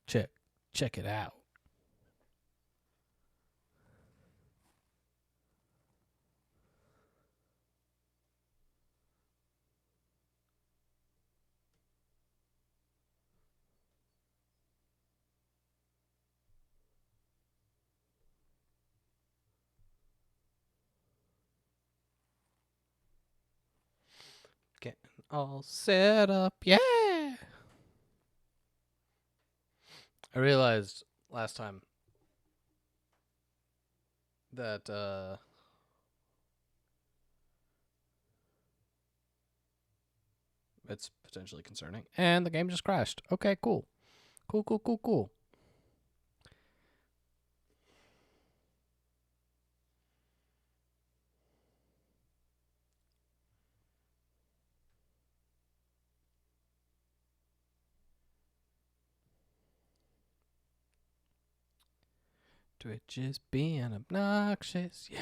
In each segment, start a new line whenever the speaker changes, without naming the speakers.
Check it out. Getting all set up. Yeah. I realized last time that it's potentially concerning. And the game just crashed. Okay, cool. Cool. Twitch is being obnoxious. Yeah.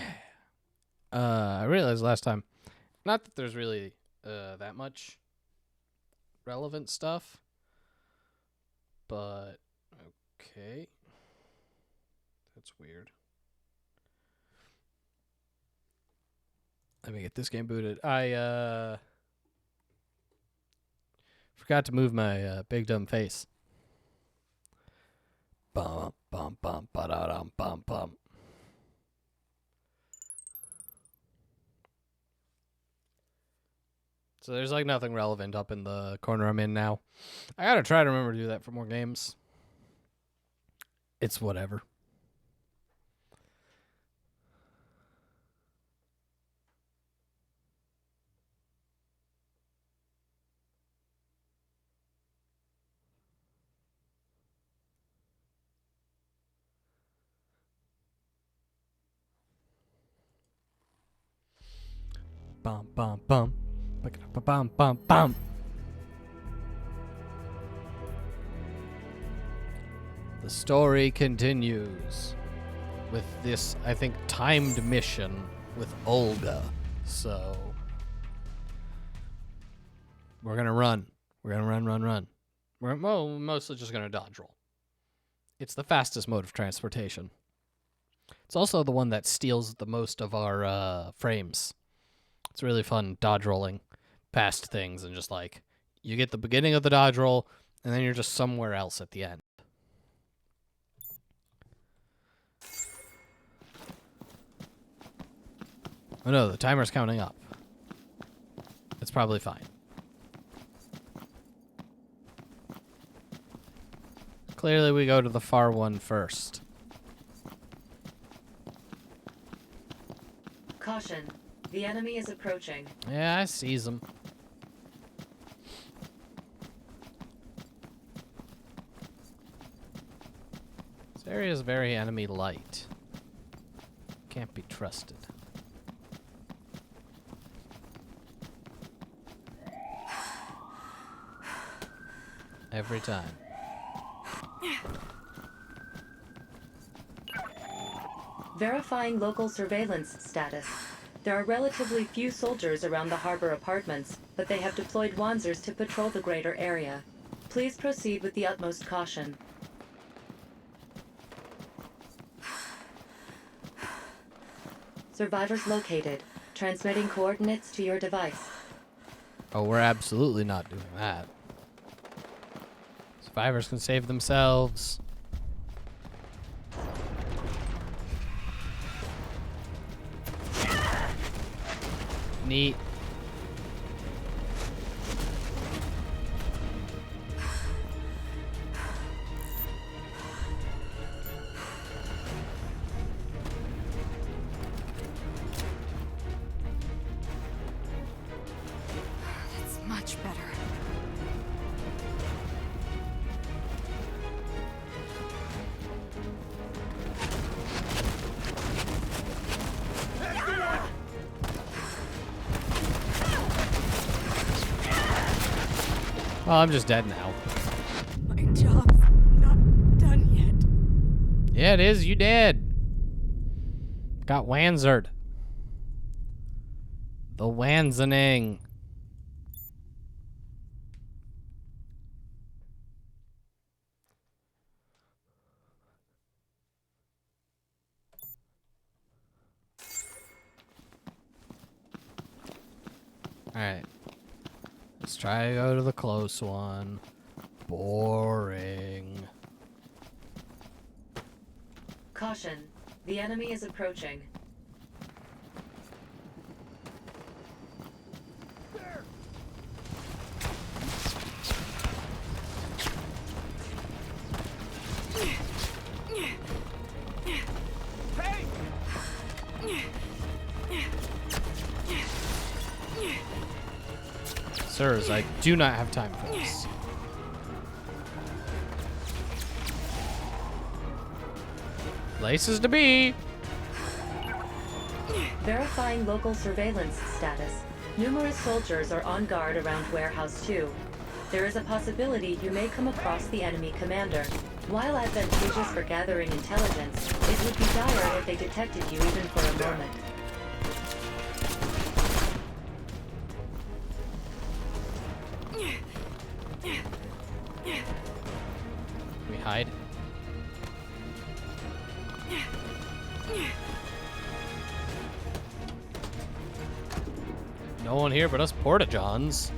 I realized last time, not that there's really that much relevant stuff, but okay. That's weird. Let me get this game booted. I forgot to move my big dumb face. Bum bum bum ba da dum bum bum. So there's like nothing relevant up in the corner I'm in now. I gotta try to remember to do that for more games. It's whatever. Bum bum bum. Bum bum bum. The story continues with this, I think, timed mission with Olga. So we're gonna run. We're gonna run. We're mostly just gonna dodge roll. It's the fastest mode of transportation. It's also the one that steals the most of our frames. It's really fun dodge rolling past things and just like you get the beginning of the dodge roll and then you're just somewhere else at the end. Oh no, the timer's counting up. It's probably fine. Clearly we go to the far one first.
Caution. The enemy is approaching.
Yeah, I sees him. This area is very enemy light. Can't be trusted. Every time.
Verifying local surveillance status. There are relatively few soldiers around the harbor apartments, but they have deployed Wanzers to patrol the greater area. Please proceed with the utmost caution. Survivors located. Transmitting coordinates to your device.
Oh, we're absolutely not doing that. Survivors can save themselves. Neat.
It's much better.
Well, I'm just dead now.
My job's not done yet.
Yeah, it is. You dead. Got Wanzered. The Wanzening. Alright. Let's try to go to the close one. Boring.
Caution. The enemy is approaching.
Sirs, I do not have time for this. Places to be.
Verifying local surveillance status. Numerous soldiers are on guard around Warehouse 2. There is a possibility you may come across the enemy commander. While advantageous for gathering intelligence, it would be dire if they detected you even for a moment.
We hide. No one here but us Porta-Johns.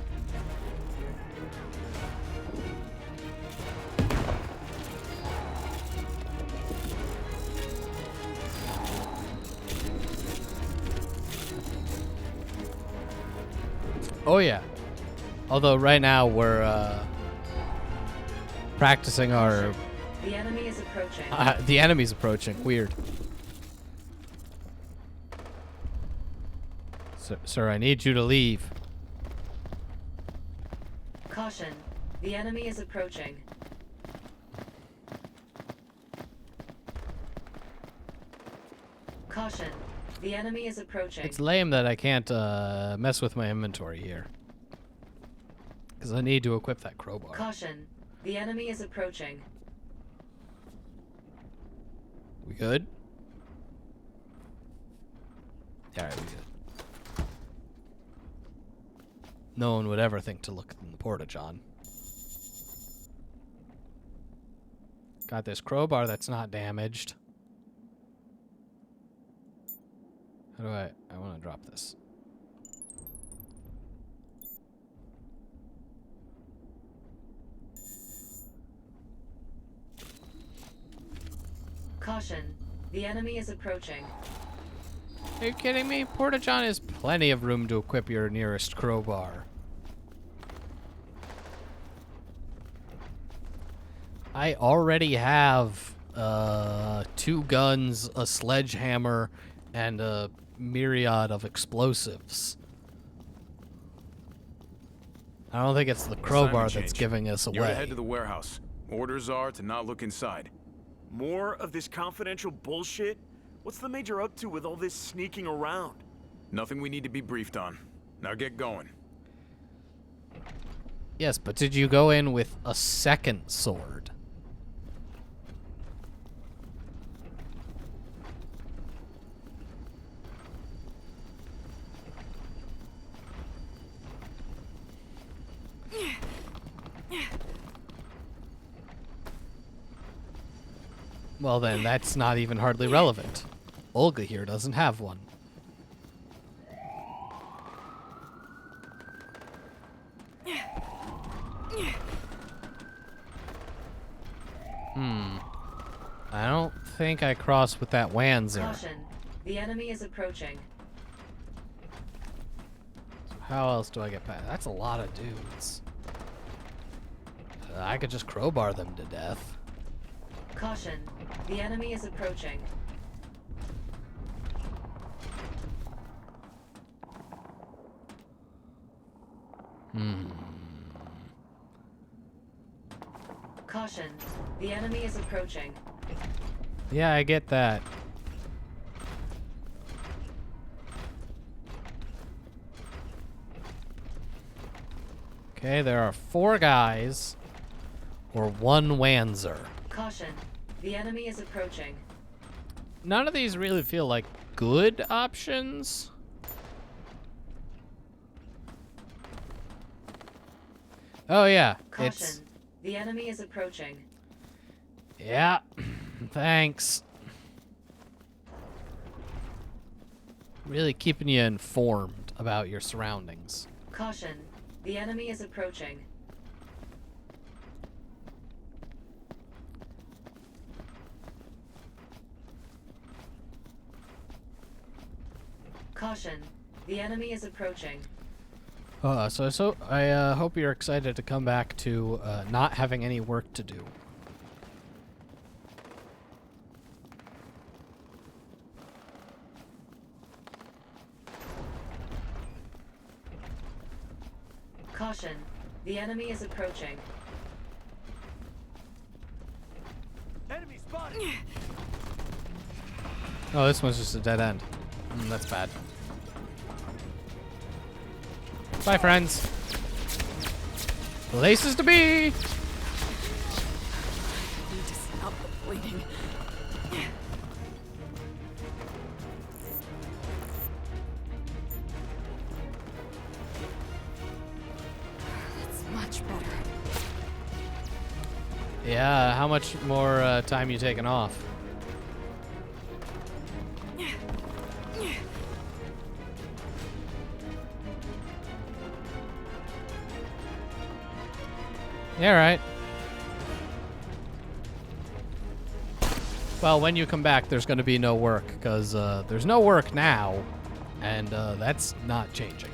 Oh yeah. Although right now we're practicing our.
The enemy is approaching.
The enemy's approaching. Weird. Sir, I need you to leave.
Caution. The enemy is approaching. Caution. The enemy is approaching.
It's lame that I can't mess with my inventory here. Because I need to equip that crowbar.
Caution. The enemy is approaching.
We good? Alright, we good. No one would ever think to look in the Porta-John. Got this crowbar that's not damaged. How do I want to drop this.
Caution. The enemy is approaching.
Are you kidding me? Porta-John has plenty of room to equip your nearest crowbar. I already have 2 guns, a sledgehammer, and a myriad of explosives. I don't think it's the crowbar that's
change.
giving us
You're
away.
head to the warehouse. Orders are to not look inside.
More of this confidential bullshit? What's the Major up to with all this sneaking around?
Nothing we need to be briefed on. Now get going.
Yes, but did you go in with a second sword? Well then, that's not even hardly relevant. Olga here doesn't have one. I don't think I crossed with that Wanzer.
Caution. The enemy is approaching.
How else do I get past? That's a lot of dudes. I could just crowbar them to death.
Caution. The enemy is approaching. Caution. The enemy is approaching.
Yeah, I get that. Okay, there are 4 guys or 1 Wanzer.
Caution. The enemy is approaching.
None of these really feel like good options. Oh yeah,
Caution.
it's
The enemy is approaching.
yeah. Thanks. Really keeping you informed about your surroundings.
Caution. The enemy is approaching. Caution. The enemy is approaching.
So I hope you're excited to come back to not having any work to do.
Caution. The enemy is approaching.
Enemy spotted!
Oh, this one's just a dead end. That's bad. Bye, friends. Places to be!
I need to stop the bleeding. That's much better.
Yeah, how much more time you taking off? Yeah, right. Well, when you come back, there's going to be no work, because there's no work now, and that's not changing.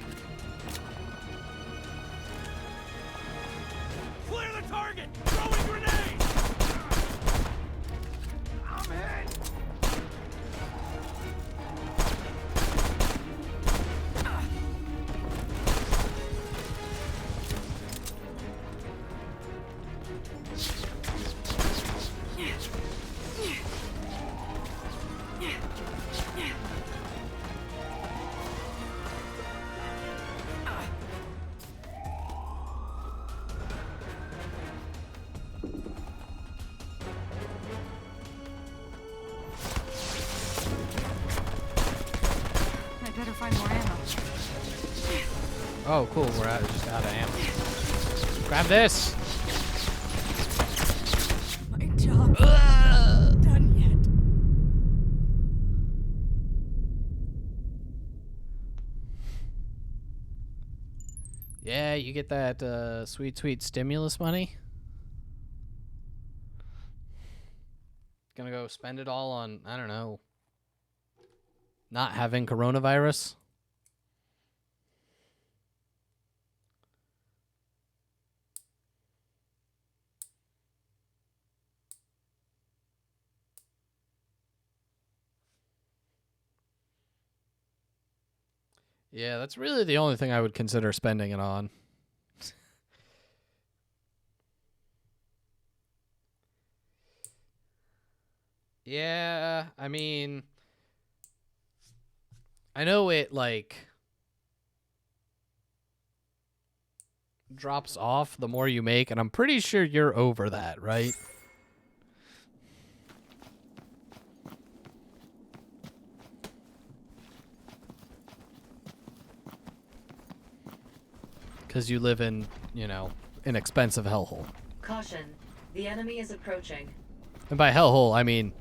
Clear the target! Throwing grenade! I'm hit!
I better find more ammo.
Oh, cool. We're just out of ammo. Grab this.
My job's not done yet.
Yeah, you get that sweet, sweet stimulus money. Gonna go spend it all on, I don't know, not having coronavirus. Yeah, that's really the only thing I would consider spending it on. Yeah, I mean, I know it, like, drops off the more you make, and I'm pretty sure you're over that, right? Because you live in, you know, an expensive hellhole.
Caution. The enemy is approaching.
And by hellhole, I mean,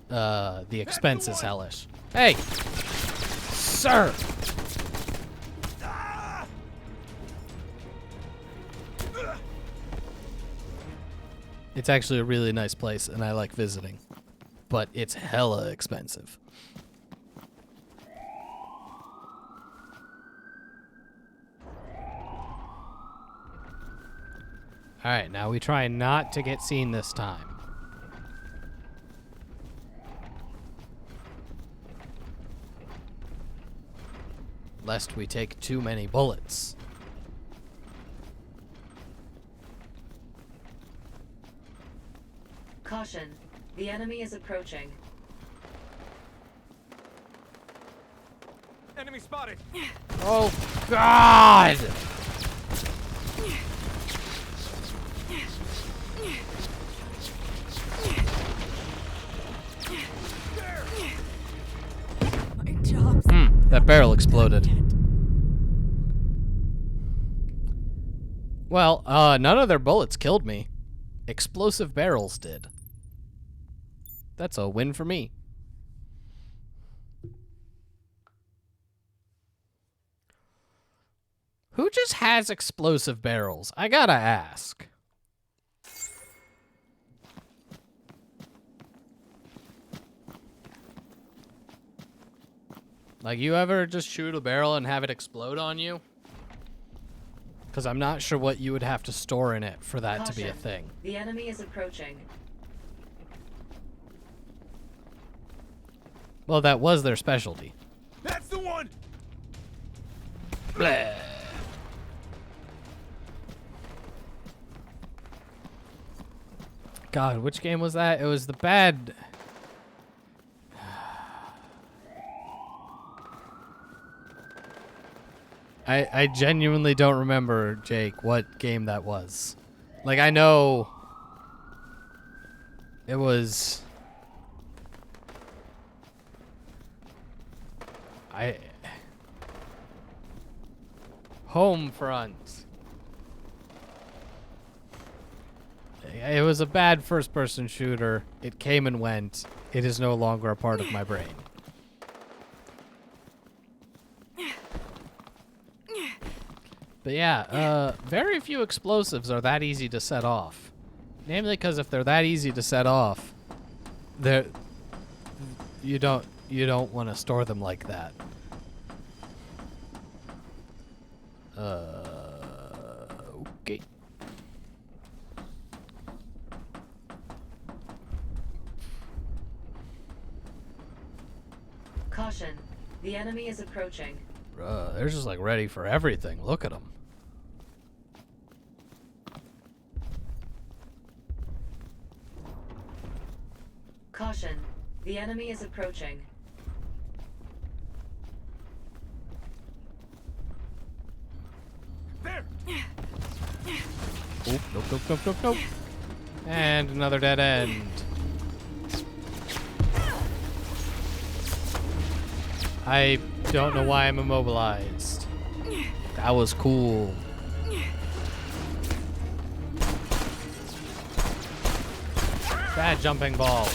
the expense is hellish. Hey! Sir! It's actually a really nice place, and I like visiting. But it's hella expensive. Alright, now we try not to get seen this time. Lest we take too many bullets.
Caution. The enemy is approaching.
Enemy spotted!
Oh, God!
My job's
That barrel exploded.
yet.
Well, none of their bullets killed me. Explosive barrels did. That's a win for me. Who just has explosive barrels? I gotta ask. Like, you ever just shoot a barrel and have it explode on you? Because I'm not sure what you would have to store in it for that to be a
Caution.
thing.
The enemy is approaching.
Well, that was their specialty.
That's the one!
Blah. God, which game was that? It was the bad... I genuinely don't remember, Jake, what game that was. Like, I know it was... Homefront. It was a bad first-person shooter. It came and went. It is no longer a part of my brain. But yeah, very few explosives are that easy to set off. Namely because if they're that easy to set off, you don't want to store them like that. Okay.
Caution. The enemy is approaching.
They're just like ready for everything. Look at them.
Caution. The enemy is approaching.
There!
Oop, nope. And another dead end. I don't know why I'm immobilized. That was cool. Bad jumping ball.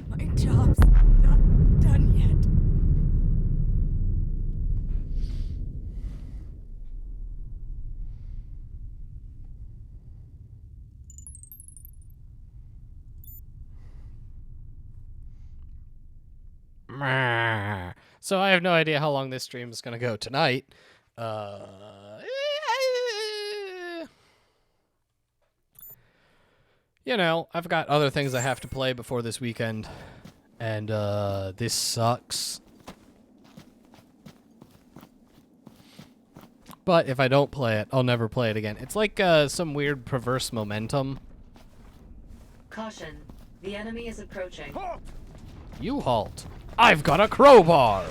My job's not done yet.
So I have no idea how long this stream is going to go tonight. You know, I've got other things I have to play before this weekend, and this sucks. But if I don't play it, I'll never play it again. It's like some weird perverse momentum.
Caution. The enemy is approaching.
Halt!
You halt. I've got a crowbar.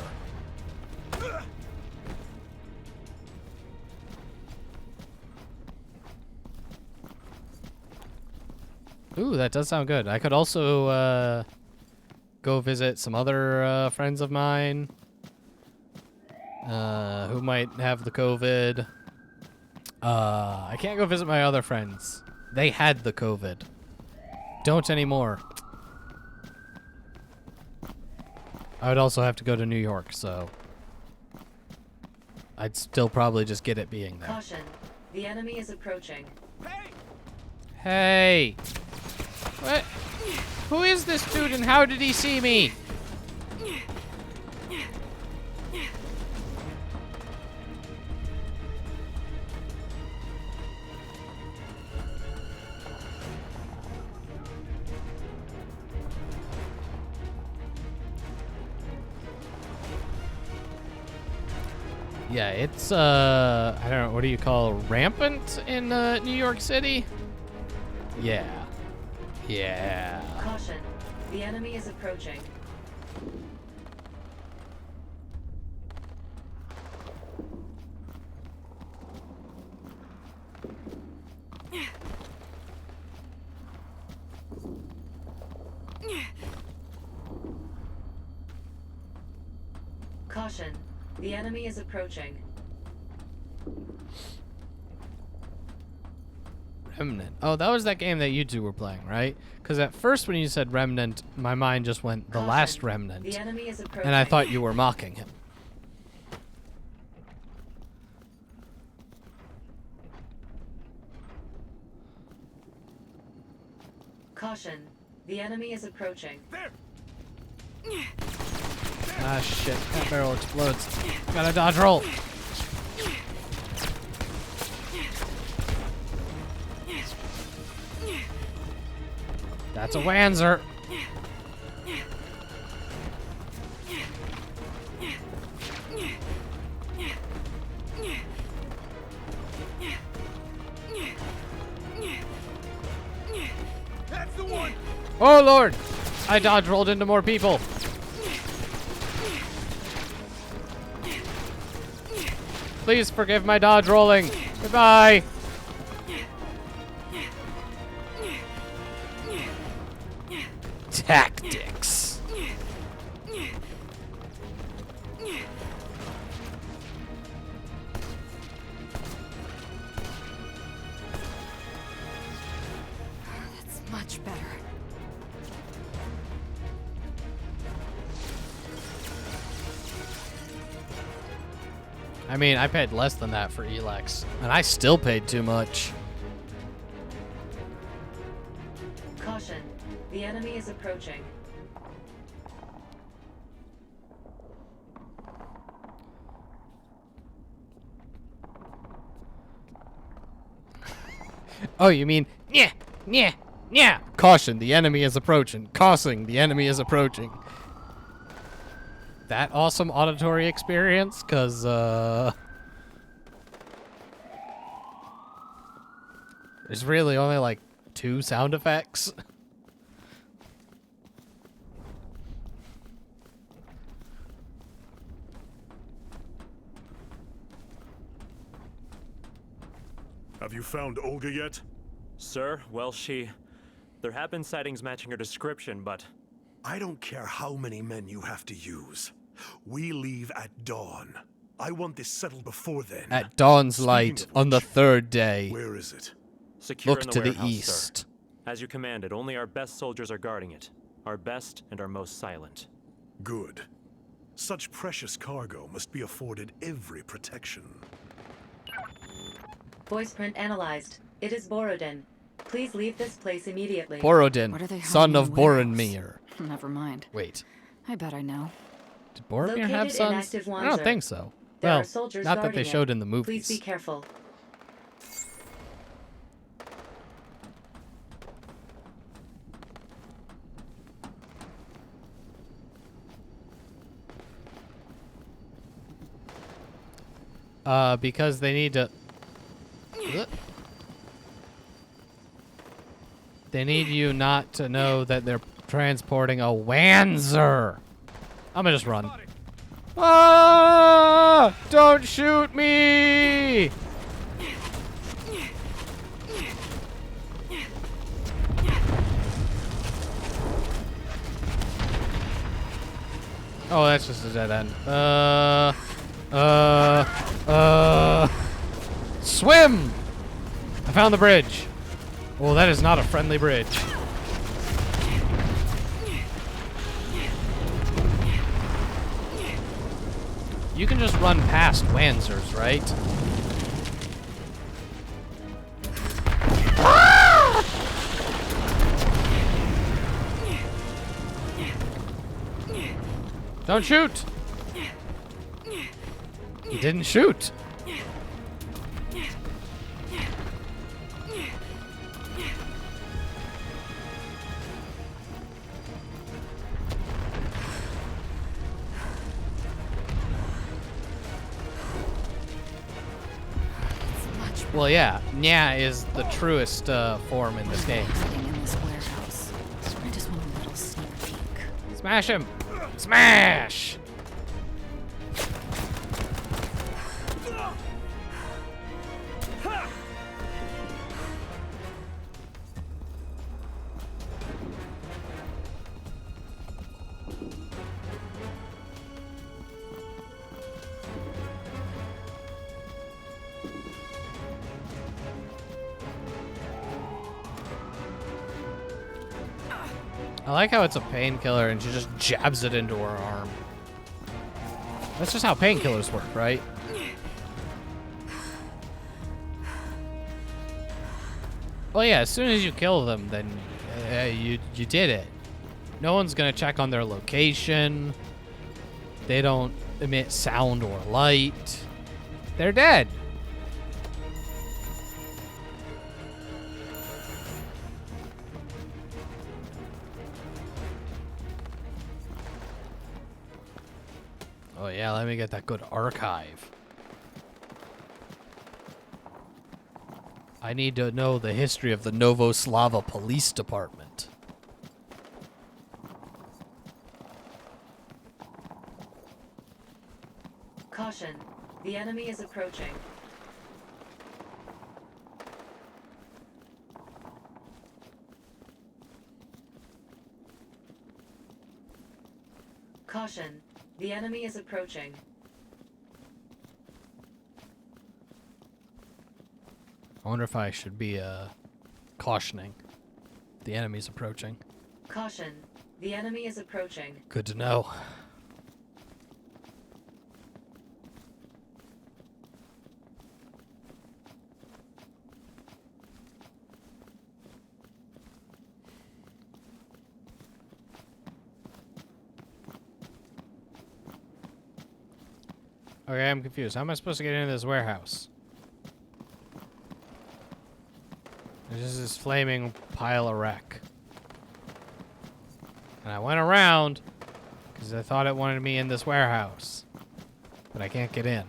Ooh, that does sound good. I could also go visit some other friends of mine who might have the COVID. I can't go visit my other friends. They had the COVID. Don't anymore. I would also have to go to New York, so I'd still probably just get it being there.
Caution. The enemy is approaching.
Hey! What? Who is this dude and how did he see me? Yeah, it's, I don't know, what do you call rampant in New York City? Yeah. Yeah.
Caution. The enemy is approaching. Caution. The enemy is approaching.
Remnant. Oh, that was that game that you two were playing, right? Because at first when you said Remnant, my mind just went the
Caution.
last Remnant.
The enemy is approaching.
And I thought you were mocking him.
Caution. The enemy is approaching.
Ah, shit. That barrel explodes. Gotta dodge roll. That's a Wanzer.
That's the one!
Oh, Lord. I dodge rolled into more people. Please forgive my dodge rolling. Goodbye. Tactics.
That's much better.
I mean, I paid less than that for Elex, and I still paid too much.
Caution. The enemy is approaching.
Oh, you mean, yeah, yeah, yeah. Caution, the enemy is approaching. Caution, the enemy is approaching. That awesome auditory experience, because, there's really only, like, 2 sound effects.
Have you found Olga yet?
Sir, well, there have been sightings matching her description, but
I don't care how many men you have to use. We leave at dawn. I want this settled before then.
At dawn's
Speaking
light
of
on the
which,
3rd day.
Where is it?
secure
Look
in the
to the
warehouse,
east.
Sir. As you commanded, only our best soldiers are guarding it. Our best and our most silent.
Good. Such precious cargo must be afforded every protection.
Voice print analyzed. It is Borodin. Please leave this place immediately.
Borodin,
What are they
son
hiding
of
in the warehouse?
Boromir.
Never mind.
Wait,
I bet I know.
did Boromir have
Located
sons?
inactive
I don't
Wanzer.
think so.
There
Well,
are soldiers
not that
guarding
they showed
it.
in the movies.
Please be careful.
Because they need to... They need you not to know that they're transporting a Wanzer. I'm gonna just run. Ah! Don't shoot me! Oh, that's just a dead end. Swim! I found the bridge. Well, that is not a friendly bridge. You can just run past Wanzers, right? Don't shoot! He didn't shoot. Well, yeah, Nya is the truest form in this game.
Hiding in this warehouse. I just want a little sneak peek.
Smash him! Smash! I like how it's a painkiller and she just jabs it into her arm. That's just how painkillers work, right? Well, yeah, as soon as you kill them, then you did it. No one's gonna check on their location. They don't emit sound or light. They're dead. Oh yeah, let me get that good archive. I need to know the history of the Novoslava Police Department.
Caution. The enemy is approaching. Caution. The enemy is approaching.
I wonder if I should be cautioning. The enemy's approaching.
Caution. The enemy is approaching.
Good to know. Okay, I'm confused. How am I supposed to get into this warehouse? There's just this flaming pile of wreck. And I went around because I thought it wanted me in this warehouse. But I can't get in.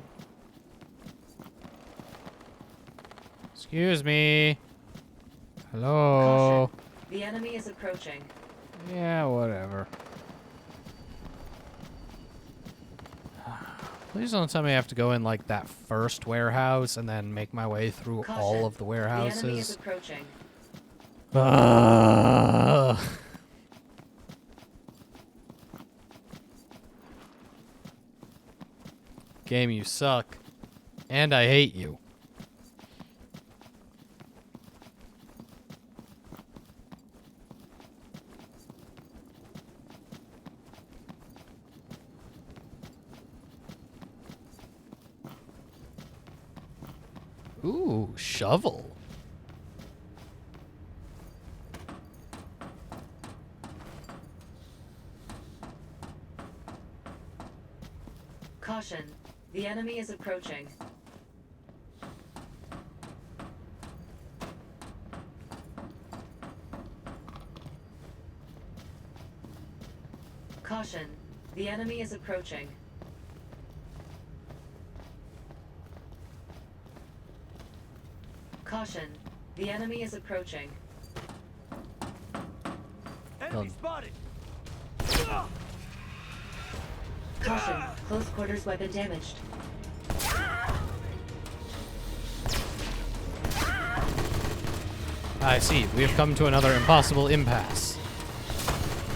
Excuse me. Hello.
Caution. The enemy is approaching.
Yeah, whatever. Please don't tell me I have to go in like that first warehouse and then make my way through
Caution.
all of the
The enemy is
warehouses.
approaching.
Game, you suck. And I hate you. Ooh, shovel.
Caution. The enemy is approaching. Caution. The enemy is approaching. Caution. The enemy is approaching.
Enemy
spotted.
Caution. Close quarters weapon damaged.
I see. We have come to another impossible impasse.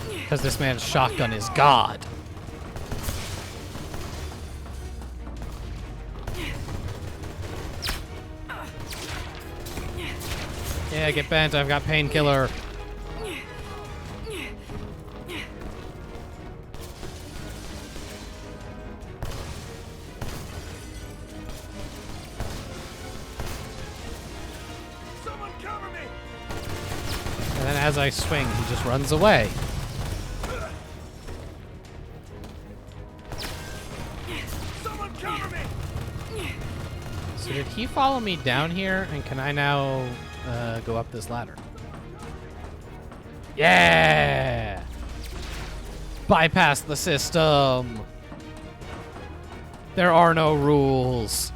Because this man's shotgun is God. Yeah, get bent. I've got painkiller.
Someone cover me!
And then as I swing, he just runs away.
Someone cover me!
So did he follow me down here? And can I now go up this ladder? Yeah! Bypass the system. There are no rules.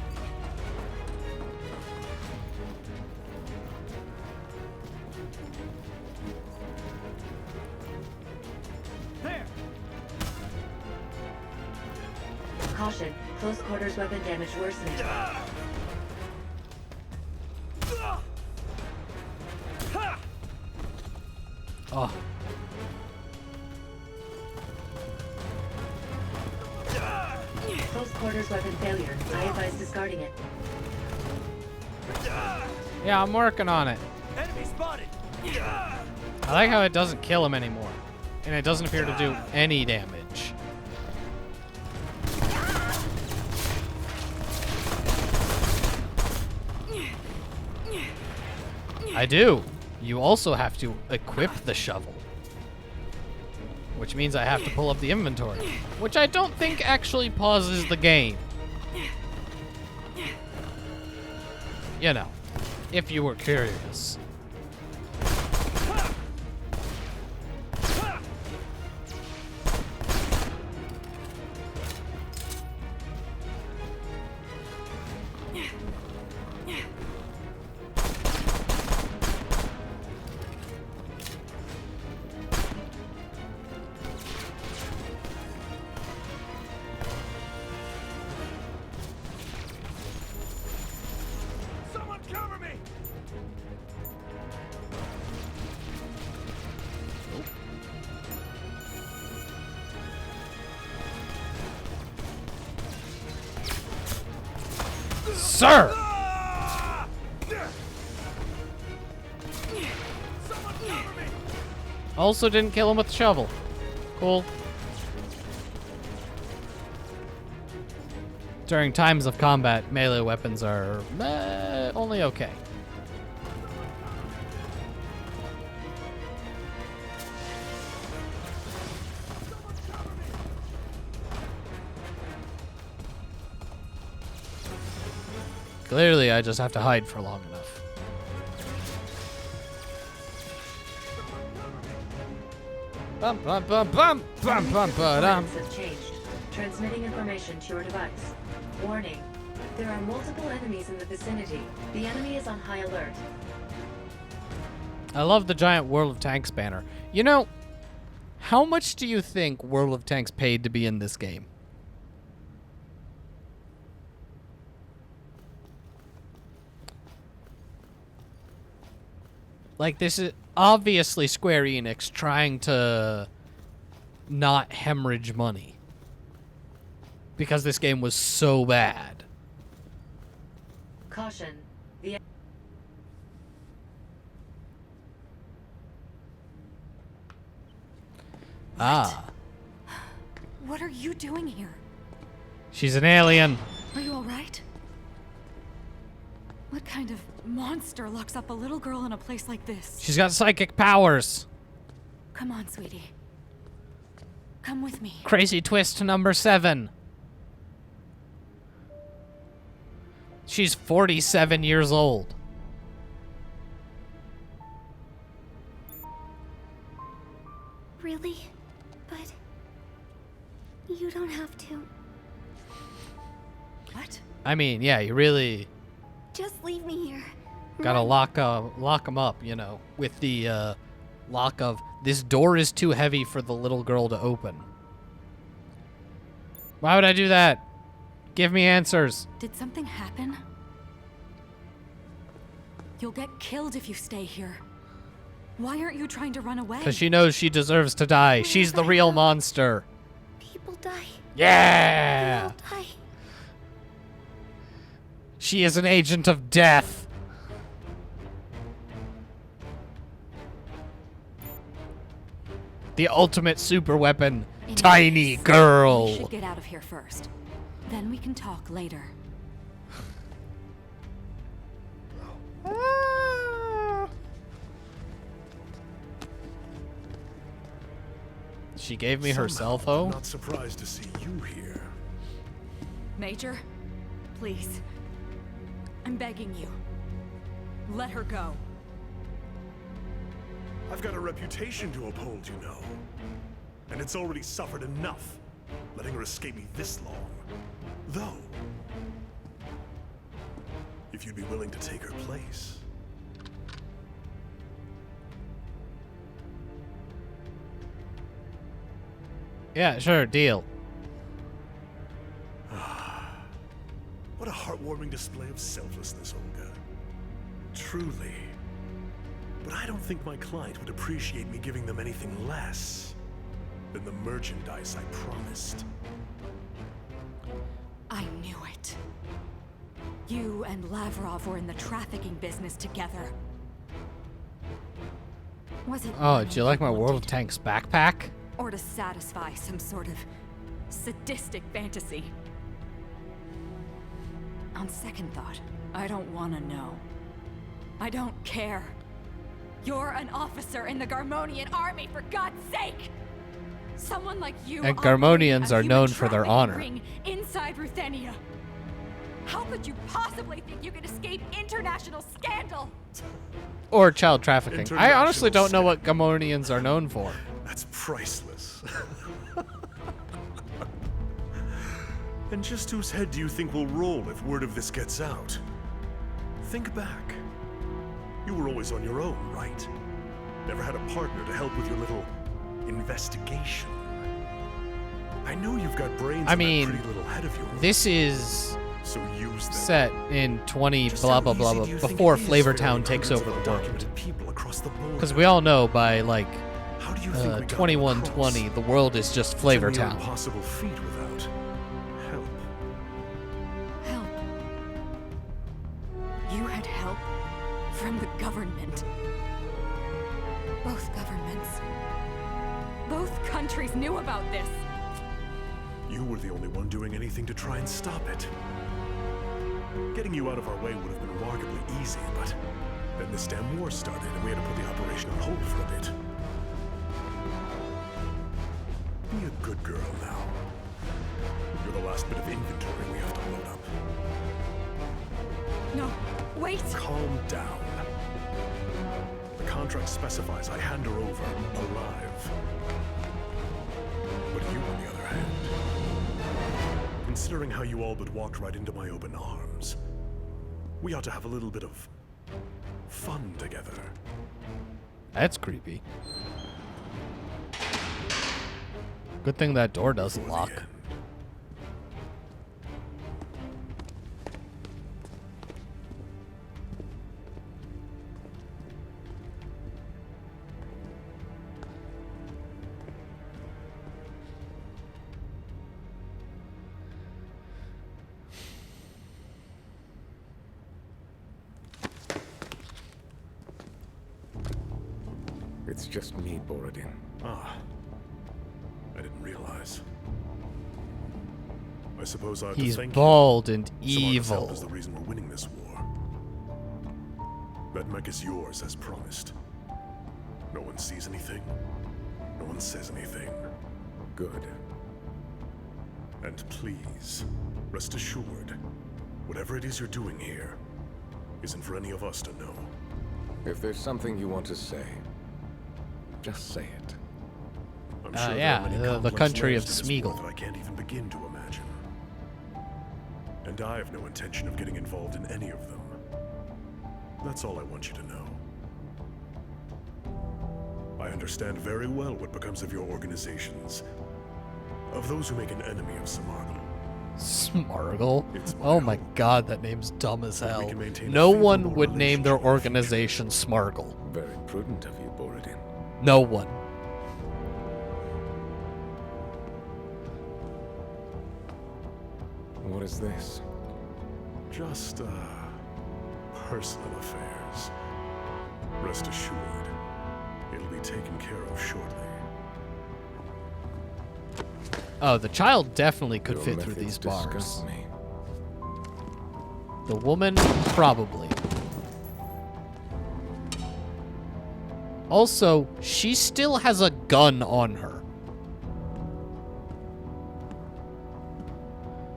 There!
Caution. Close quarters weapon damage worsening.
Oh,
Close quarters weapon failure. I advise discarding it.
yeah, I'm working on it.
Enemy spotted!
I like how it doesn't kill him anymore. And it doesn't appear to do any damage. I do. You also have to equip the shovel. Which means I have to pull up the inventory. Which I don't think actually pauses the game. You know, if you were curious.
Someone cover me!
Sir!
Someone cover me!
Also didn't kill him with the shovel. Cool. During times of combat, melee weapons are only okay. Clearly, I just have to hide for long enough. Bum bum bum bum bum bum ba-dum.
Coordinates have changed. Transmitting information to your device. Warning. There are multiple enemies in the vicinity. The enemy is on high alert.
I love the giant World of Tanks banner. You know, how much do you think World of Tanks paid to be in this game? Like, this is obviously Square Enix trying to not hemorrhage money. Because this game was so bad.
Caution. The
Ah,
What are you doing here?
she's an alien.
Are you alright? What kind of monster locks up a little girl in a place like this?
She's got psychic powers.
Come on, sweetie. Come with me.
Crazy twist number 7. She's 47 years old.
Really? But you don't have to.
What?
I mean, yeah, you really
Just leave me here.
gotta lock them up, you know, with the lock of this door is too heavy for the little girl to open. Why would I do that? Give me answers.
Did something happen? You'll get killed if you stay here. Why aren't you trying to run away?
Because she knows she deserves to die. She's the real monster.
People die.
Yeah!
They all die.
She is an agent of death. The ultimate super weapon.
In
Tiny
case, We
girl.
should get out of here first. Then we can talk later.
She gave me her cell
Somehow, I'm
phone.
not surprised to see you here.
Major, please. I'm begging you. Let her go.
I've got a reputation to uphold, you know. And it's already suffered enough, letting her escape me this long. Though, if you'd be willing to take her place.
Yeah, sure, deal.
What a heartwarming display of selflessness, Olga. Truly. But I don't think my client would appreciate me giving them anything less than the merchandise I promised.
I knew it. You and Lavrov were in the trafficking business together. Was it
Oh,
money
do you like my
you
World of
wanted?
Tanks backpack?
Or to satisfy some sort of sadistic fantasy? On second thought, I don't want to know. I don't care. You're an officer in the Garmonian army, for God's sake! Someone like you
And
operating
Garmonians
a
are
human
known for their
trafficking
honor.
ring inside Ruthenia. How could you possibly think you could escape international scandal?
Or child trafficking. I honestly
International
don't know what Gamorreans are known for.
That's priceless. And just whose head do you think will roll if word of this gets out? Think back. You were always on your own, right? Never had a partner to help with your little investigation. I know you've got brains
I
in
mean,
that pretty little head of yours.
This is
So use them.
set in 20
Just
blah
how
blah blah
easy
blah
do you think
before
it is
Flavor
ferrying
Town takes
hundreds
over
of
the world.
undocumented people across the border?
Because we all know by like
How do you think we got
2120,
across?
the world is just
It's a
Flavor
near
Town.
impossible feat without help.
Help. You had help from the government. Both governments. Both countries knew about this.
You were the only one doing anything to try and stop it. Getting you out of our way would have been remarkably easy, but then this damn war started and we had to put the operation on hold for a bit. Be a good girl now. You're the last bit of inventory we have to load up.
No, wait!
Calm down. The contract specifies I hand her over alive. But you, on the other hand, considering how you all but walked right into my open arms, we ought to have a little bit of fun together.
That's creepy. Good thing that door doesn't
Before the
lock.
end.
It's just me, Borodin.
Ah, I didn't realize. I suppose I have to
He's
thank
bald and
you. Samarkand's help
evil.
is the reason we're winning this war. That mech is yours, as promised. No one sees anything. No one says anything.
Good.
And please, rest assured, whatever it is you're doing here isn't for any of us to know.
If there's something you want to say, just say it.
I'm sure there
yeah,
are many
the
complex
country
layers
of
to this
Smeagol.
war that I can't even begin to imagine. And I have no intention of getting involved in any of them. That's all I want you to know. I understand very well what becomes of your organizations. Of those who make an enemy of Samargal.
Smargle?
It's my
Oh my
hope
god, that name's dumb as
that we
hell.
can maintain a
No one
favorable
would name their
relationship in the
organization Smargle.
Very prudent of you, Borodin.
No one.
What is this?
Just, personal affairs. Rest assured, it'll be taken care of shortly.
Oh, the child definitely could
Your
fit through
methods
these bars.
disgust me.
The woman, probably. Also, she still has a gun on her.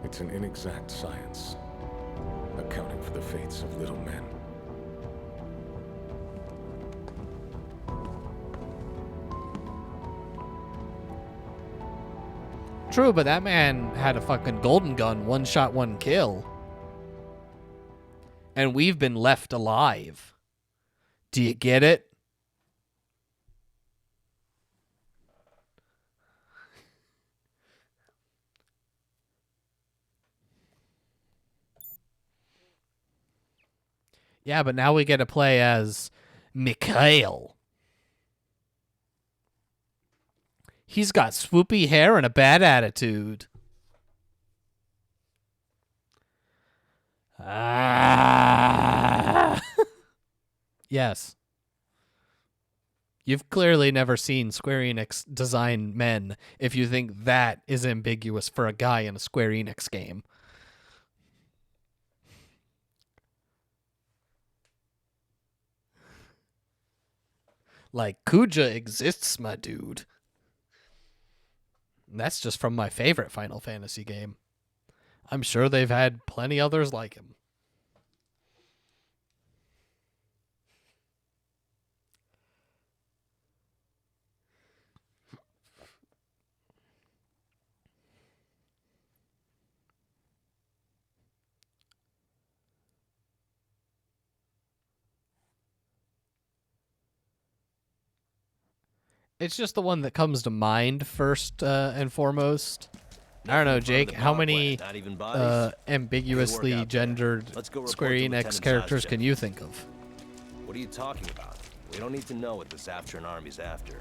It's an inexact science, accounting for the fates of little men.
True, but that man had a fucking golden gun, one shot, one kill. And we've been left alive. Do you get it? Yeah, but now we get to play as Mikhail. He's got swoopy hair and a bad attitude. Ah. Yes. You've clearly never seen Square Enix design men if you think that is ambiguous for a guy in a Square Enix game. Like, Kuja exists, my dude. And that's just from my favorite Final Fantasy game. I'm sure they've had plenty others like him. It's just the one that comes to mind first and foremost. I don't know, Jake, how many ambiguously gendered Square Enix characters can you think of?
What are you talking about? We don't need to know what this Afteran army's after.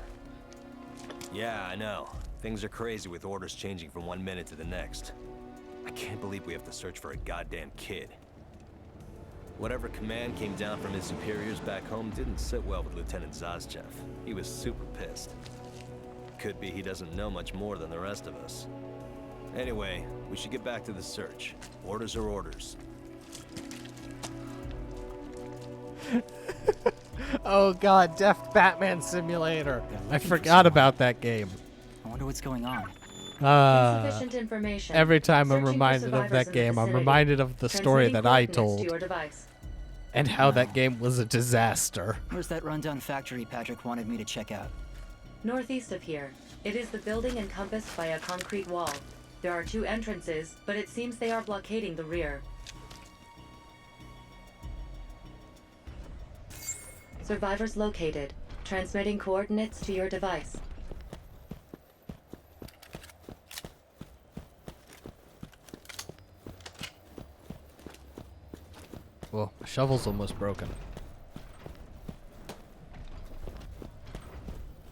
Yeah, I know. Things are crazy with orders changing from one minute to the next. I can't believe we have to search for a goddamn kid. Whatever command came down from his superiors back home didn't sit well with Lieutenant Zazchev. He was super pissed. Could be he doesn't know much more than the rest of us. Anyway, we should get back to the search. Orders are orders.
Oh god, Def Batman Simulator. I forgot about that game.
I wonder what's going on.
Insufficient information.
Every time I'm
Searching for
reminded of
survivors
that
in the
game, I'm
vicinity.
reminded of the story
Transmitting
that I
coordinates
told.
to your device.
And how that game was a disaster.
Where's that rundown factory Patrick wanted me to check out?
Northeast of here. It is the building encompassed by a concrete wall. There are 2 entrances, but it seems they are blockading the rear. Survivors located. Transmitting coordinates to your device.
Well, my shovel's almost broken.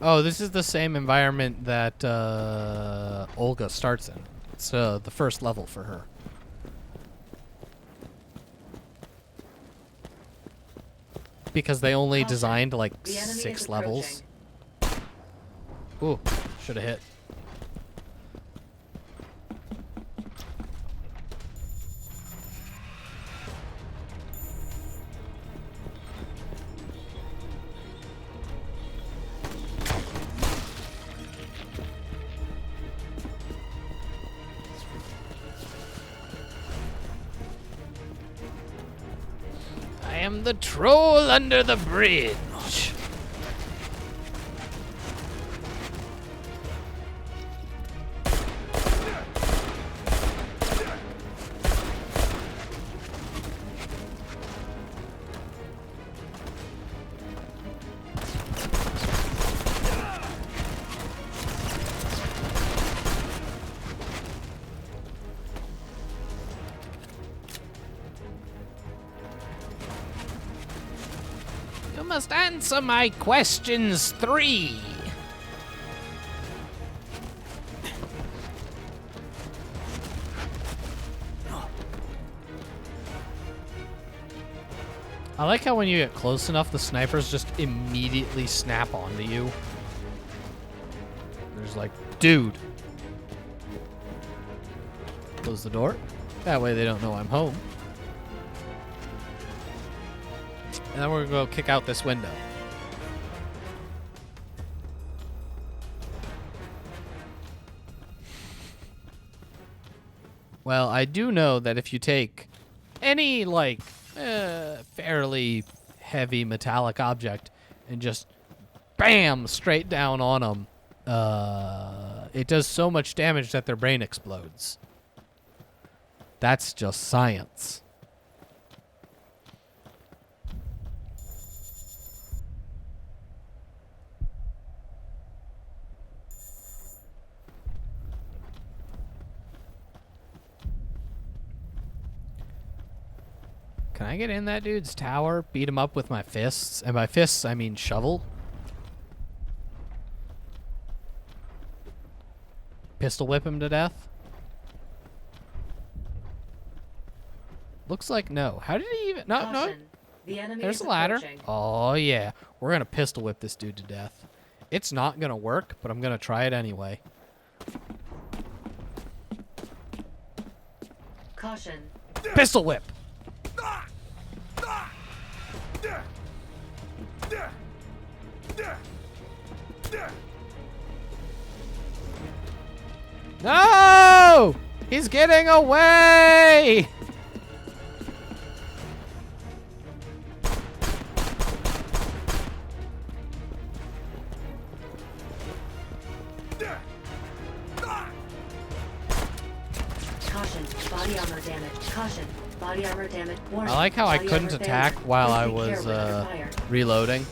Oh, this is the same environment that Olga starts in. It's the first level for her. Because they only designed like
The enemy is
6 levels. Ooh, should have hit. I am the troll under the bridge. You must answer my questions 3. I like how when you get close enough, the snipers just immediately snap onto you. They're just like, dude. Close the door. That way they don't know I'm home. And then we're gonna go kick out this window. Well, I do know that if you take any, like, fairly heavy metallic object and just bam straight down on them, it does so much damage that their brain explodes. That's just science. Can I get in that dude's tower, beat him up with my fists? And by fists, I mean shovel. Pistol whip him to death? Looks like no. How did he even... No, no.
Caution. The enemy
There's
is
a ladder.
approaching.
Oh, yeah. We're going to pistol whip this dude to death. It's not going to work, but I'm going to try it anyway.
Caution.
Pistol whip! No! He's getting away!
Caution. Body armor damage. Caution. Body armor damage. Warning.
I like how I
Body
couldn't
armor
attack
failure.
while
Please
I
take care
was
with your fire.
reloading.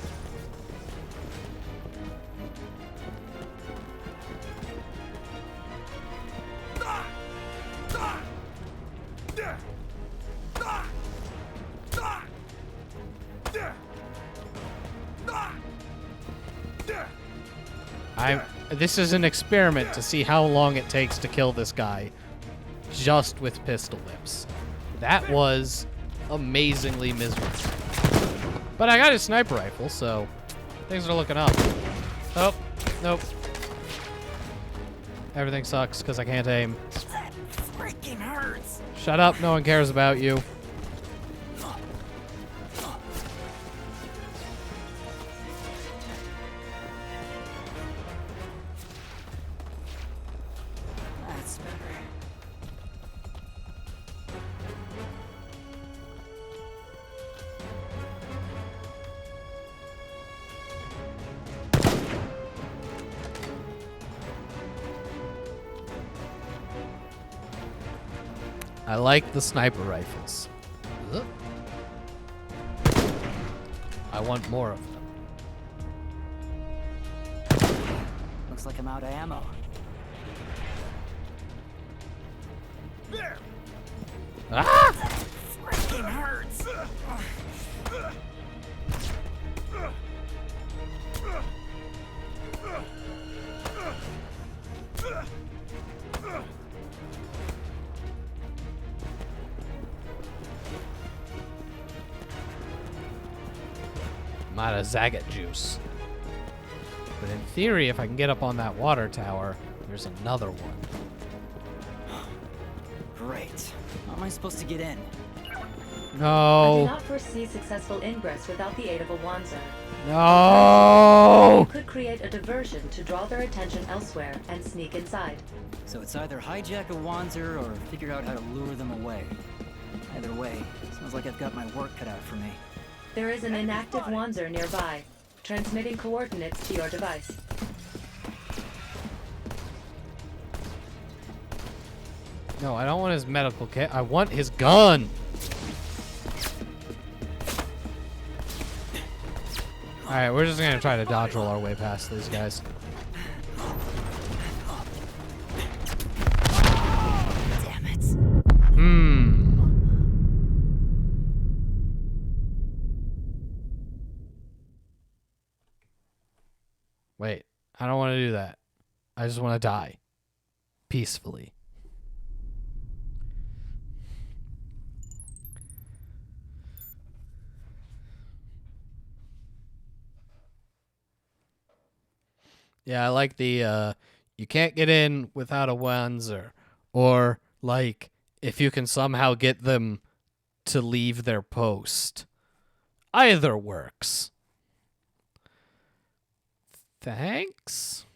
This is an experiment to see how long it takes to kill this guy just with pistol whips. That was amazingly miserable. But I got a sniper rifle, so things are looking up. Oh, nope. Everything sucks because I can't aim.
That freaking hurts.
Shut up, no one cares about you.
That's better.
I like the sniper rifles. Ugh. I want more of them.
Looks like I'm out of ammo.
Ah!
Freaking hurts.
I'm out of Zagat juice. But in theory, if I can get up on that water tower, there's another one.
Great. How am I supposed to get in?
I do
No.
not foresee successful ingress without the aid of a Wanzer.
No!
You could create a diversion to draw their attention elsewhere and sneak inside.
So it's either hijack a Wanzer or figure out how to lure them away. Either way, sounds like I've got my work cut out for me.
There is an inactive Wanzer nearby, transmitting coordinates to your device.
No, I don't want his medical kit. I want his gun. Alright, we're just gonna try to dodge roll our way past these guys.
Damn it.
Wait, I don't want to do that. I just want to die. Peacefully. Yeah, I like the, you can't get in without a Wanzer. Or, like, if you can somehow get them to leave their post. Either works. Thanks.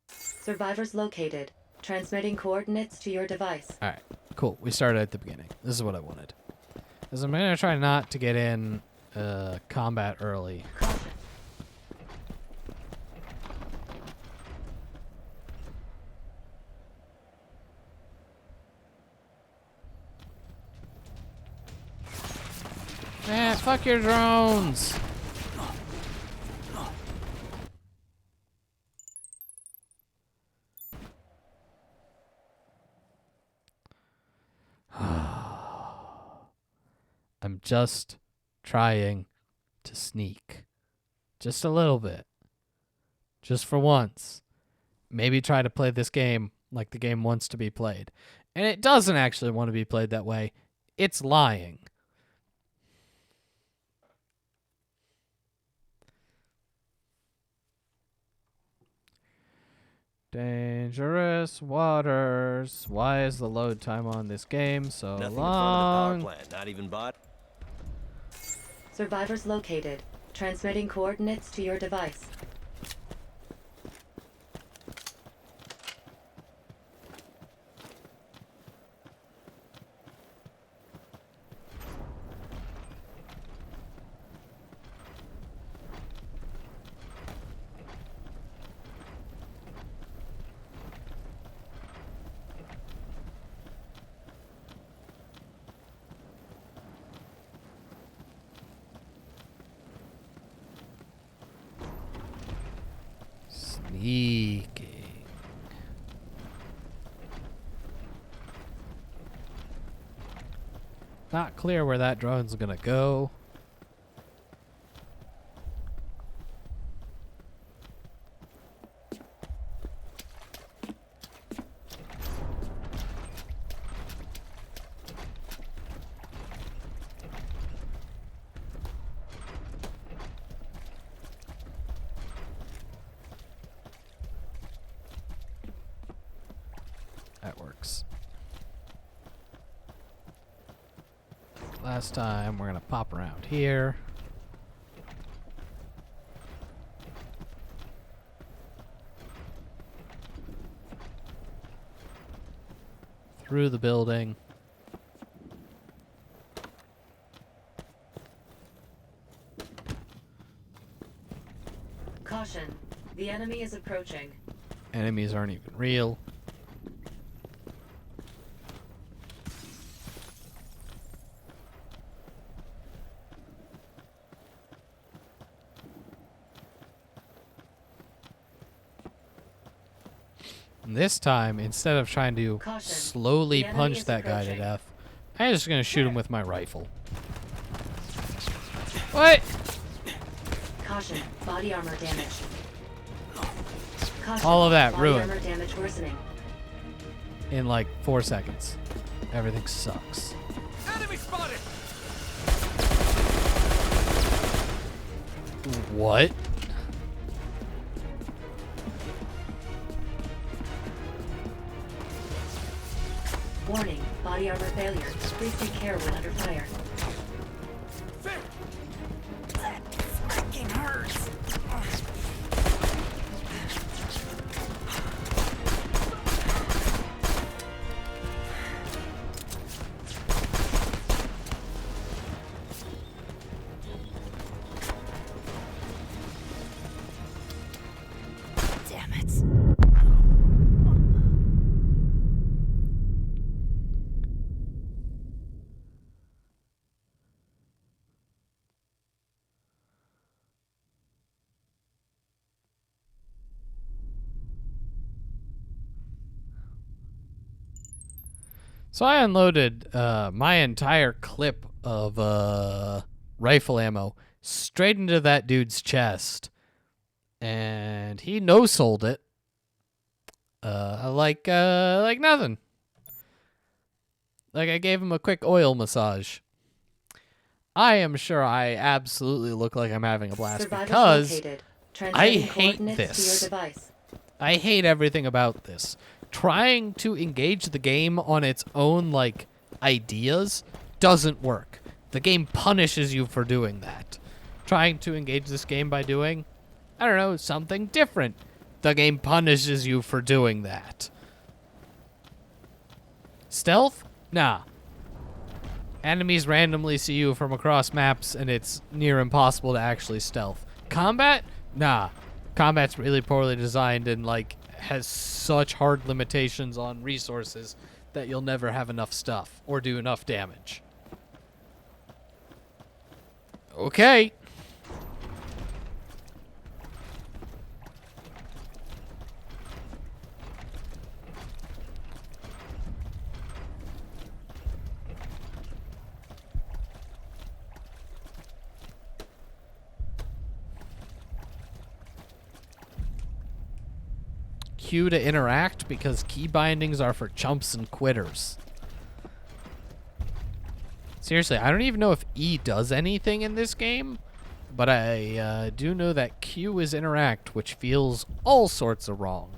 Survivors located. Transmitting coordinates to your device.
Alright, cool. We started at the beginning. This is what I wanted. Because I'm going to try not to get in combat early. Man, fuck your drones! I'm just trying to sneak. Just a little bit. Just for once. Maybe try to play this game like the game wants to be played. And it doesn't actually want to be played that way. It's lying. Dangerous waters. Why is the load time on this game so
Nothing
long?
in front of the power plant, not even bot.
Survivors located. Transmitting coordinates to your device.
Sneaking. Not clear where that drone's gonna go. That works. Last time, we're gonna pop around here. Through the building.
Caution. The enemy is approaching.
Enemies aren't even real. And this time, instead of trying to
Caution.
slowly
The enemy
punch
is
that guy to
approaching.
death, I'm just gonna shoot him with my rifle. What?
Caution. Body armor damage. Caution.
All of that
body
ruined.
armor damage worsening.
In like 4 seconds. Everything sucks.
Enemy spotted!
What?
Warning. Body armor failure. Please take care when under fire.
Freaking hurts. Damn it.
So I unloaded my entire clip of rifle ammo straight into that dude's chest, and he no-sold it like nothing. Like I gave him a quick oil massage. I am sure I absolutely look like I'm having a blast
Survivors
because
located.
I
Transmitting
hate
coordinates
this.
to your device.
I hate everything about this. Trying to engage the game on its own, like, ideas doesn't work. The game punishes you for doing that. Trying to engage this game by doing, I don't know, something different. The game punishes you for doing that. Stealth? Nah. Enemies randomly see you from across maps, and it's near impossible to actually stealth. Combat? Nah. Combat's really poorly designed and, like, has such hard limitations on resources that you'll never have enough stuff or do enough damage. Okay. Q to interact because key bindings are for chumps and quitters. Seriously, I don't even know if E does anything in this game, but I do know that Q is interact, which feels all sorts of wrong.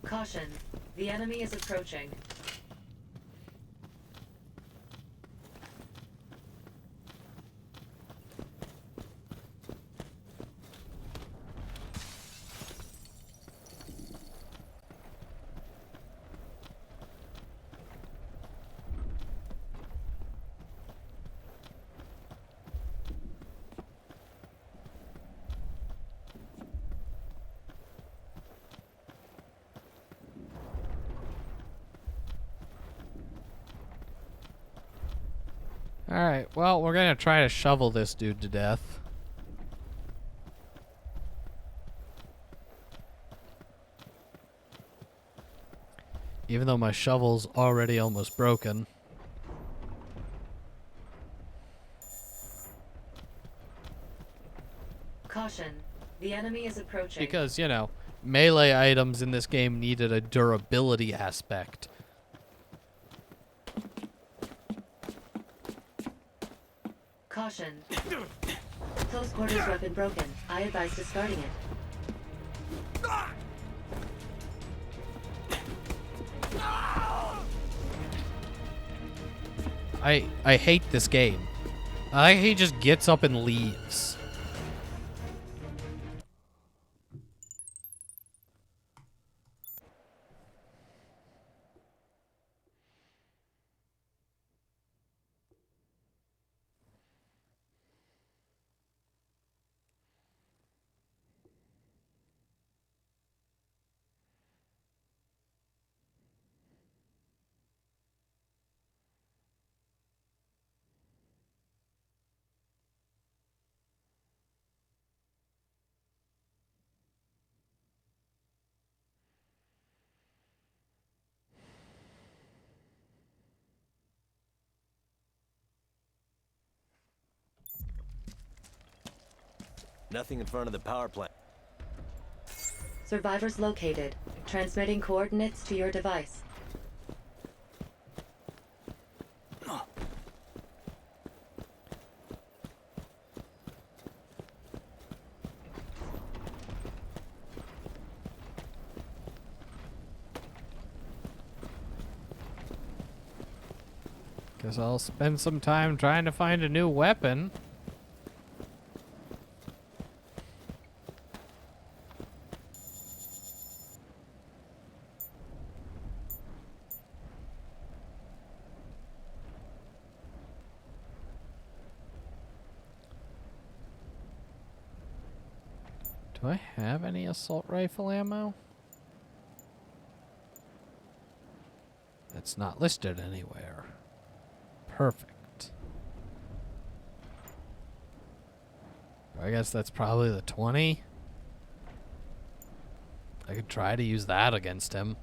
Caution, the enemy is approaching.
Alright, well, we're gonna try to shovel this dude to death. Even though my shovel's already almost broken.
Caution, the enemy is approaching.
Because, you know, melee items in this game needed a durability aspect.
Caution. Close quarters weapon broken. I advise discarding it.
I hate this game. He just gets up and leaves.
Nothing in front of the power plant.
Survivors located. Transmitting coordinates to your device.
Guess I'll spend some time trying to find a new weapon. Do I have any assault rifle ammo? It's not listed anywhere. Perfect. I guess that's probably the 20. I could try to use that against him.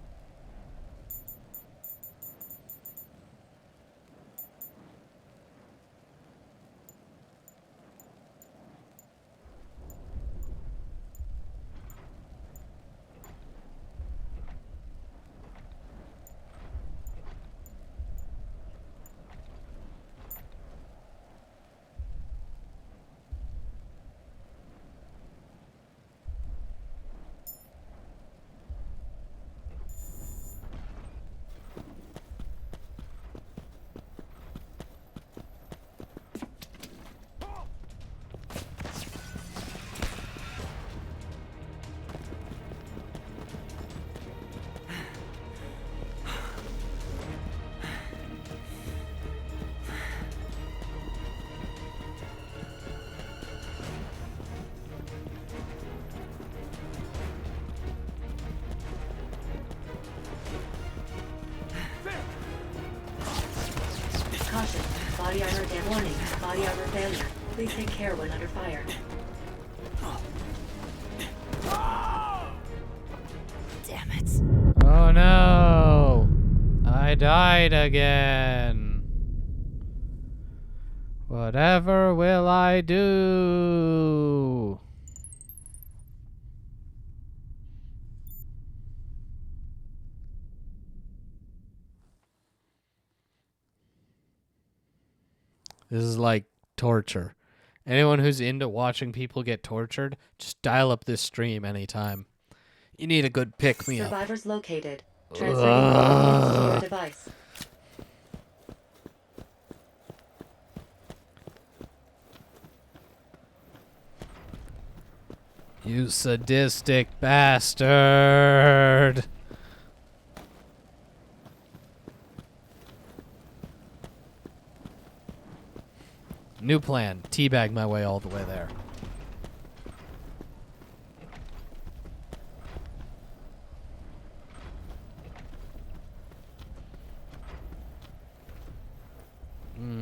Caution. Body armor damage. Warning. Body armor failure. Please take care when under fire.
Damn it.
Oh Oh no! I died again. Whatever will I do? This is like torture. Anyone who's into watching people get tortured, just dial up this stream anytime. You need a good pick-me-up.
Survivors located. Transferring coordinates to your device.
You sadistic bastard! New plan. Teabag my way all the way there.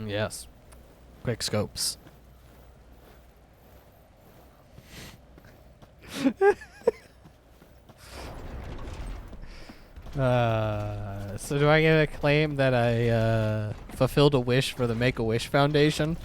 Yes. Quick scopes. So do I get a claim that I fulfilled a wish for the Make-A-Wish Foundation?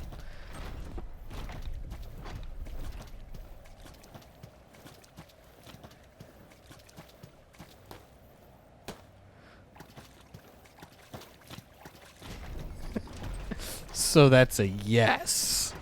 So that's a yes.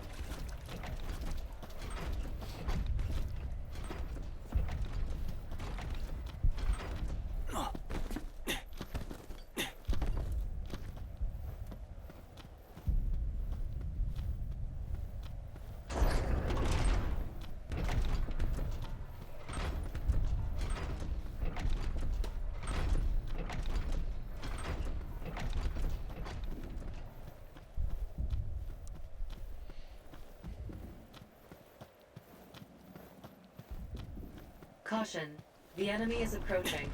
Caution. The enemy is approaching.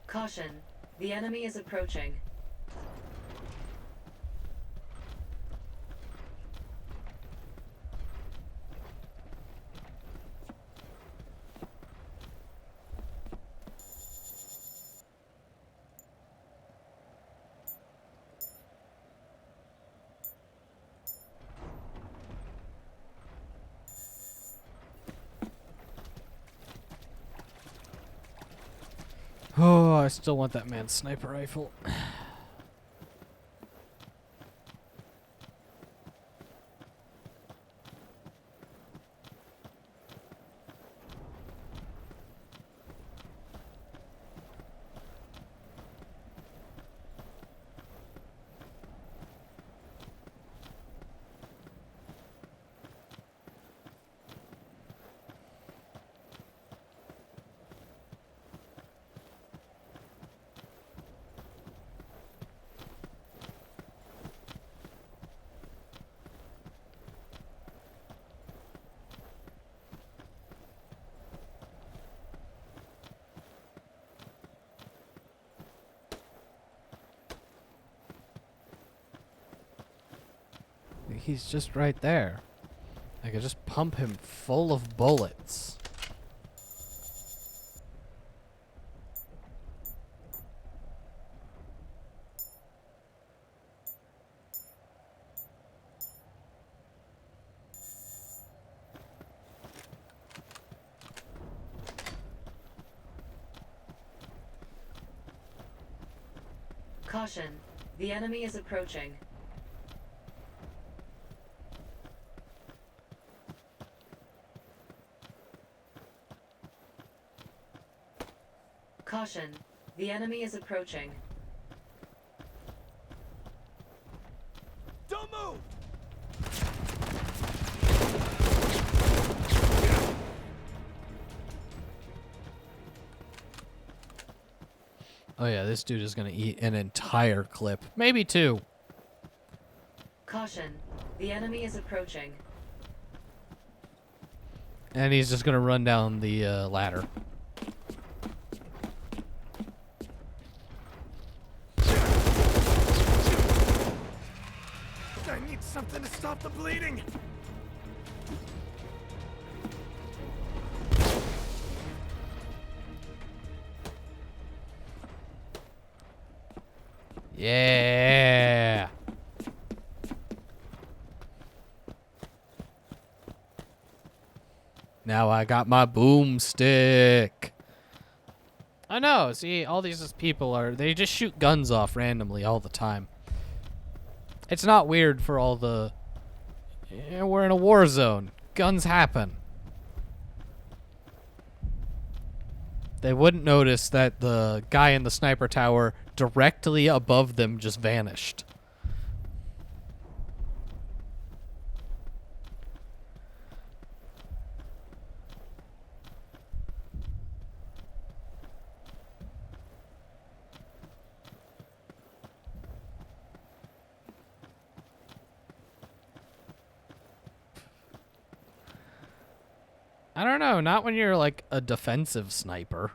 Caution. The enemy is approaching.
Oh, I still want that man's sniper rifle. He's just right there. I could just pump him full of bullets.
Caution. The enemy is approaching. Caution. The enemy is approaching.
Don't move!
Oh yeah, this dude is gonna eat an entire clip. Maybe two.
Caution. The enemy is approaching.
And he's just gonna run down the ladder.
need something to stop the bleeding.
Yeah. Now I got my boomstick. I know. See, all these people they just shoot guns off randomly all the time. It's not weird for all the... Yeah, we're in a war zone. Guns happen. They wouldn't notice that the guy in the sniper tower directly above them just vanished. I don't know, not when you're like a defensive sniper.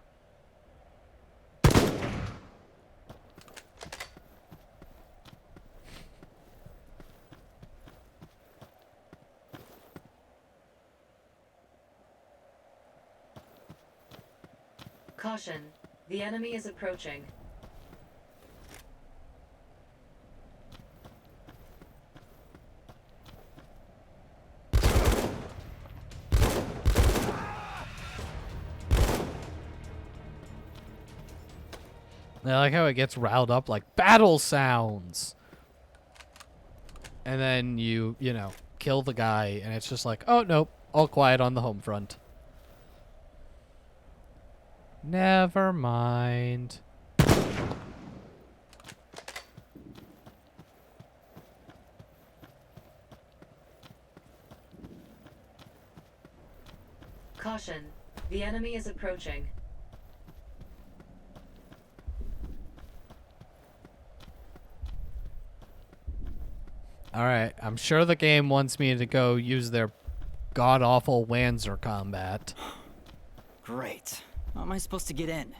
Caution, the enemy is approaching.
I like how it gets riled up like battle sounds. And then you know, kill the guy and it's just like, oh, nope, all quiet on the home front. Never mind.
Caution, the enemy is approaching.
Alright, I'm sure the game wants me to go use their god-awful Wanzer combat.
Great. How am I supposed to get in?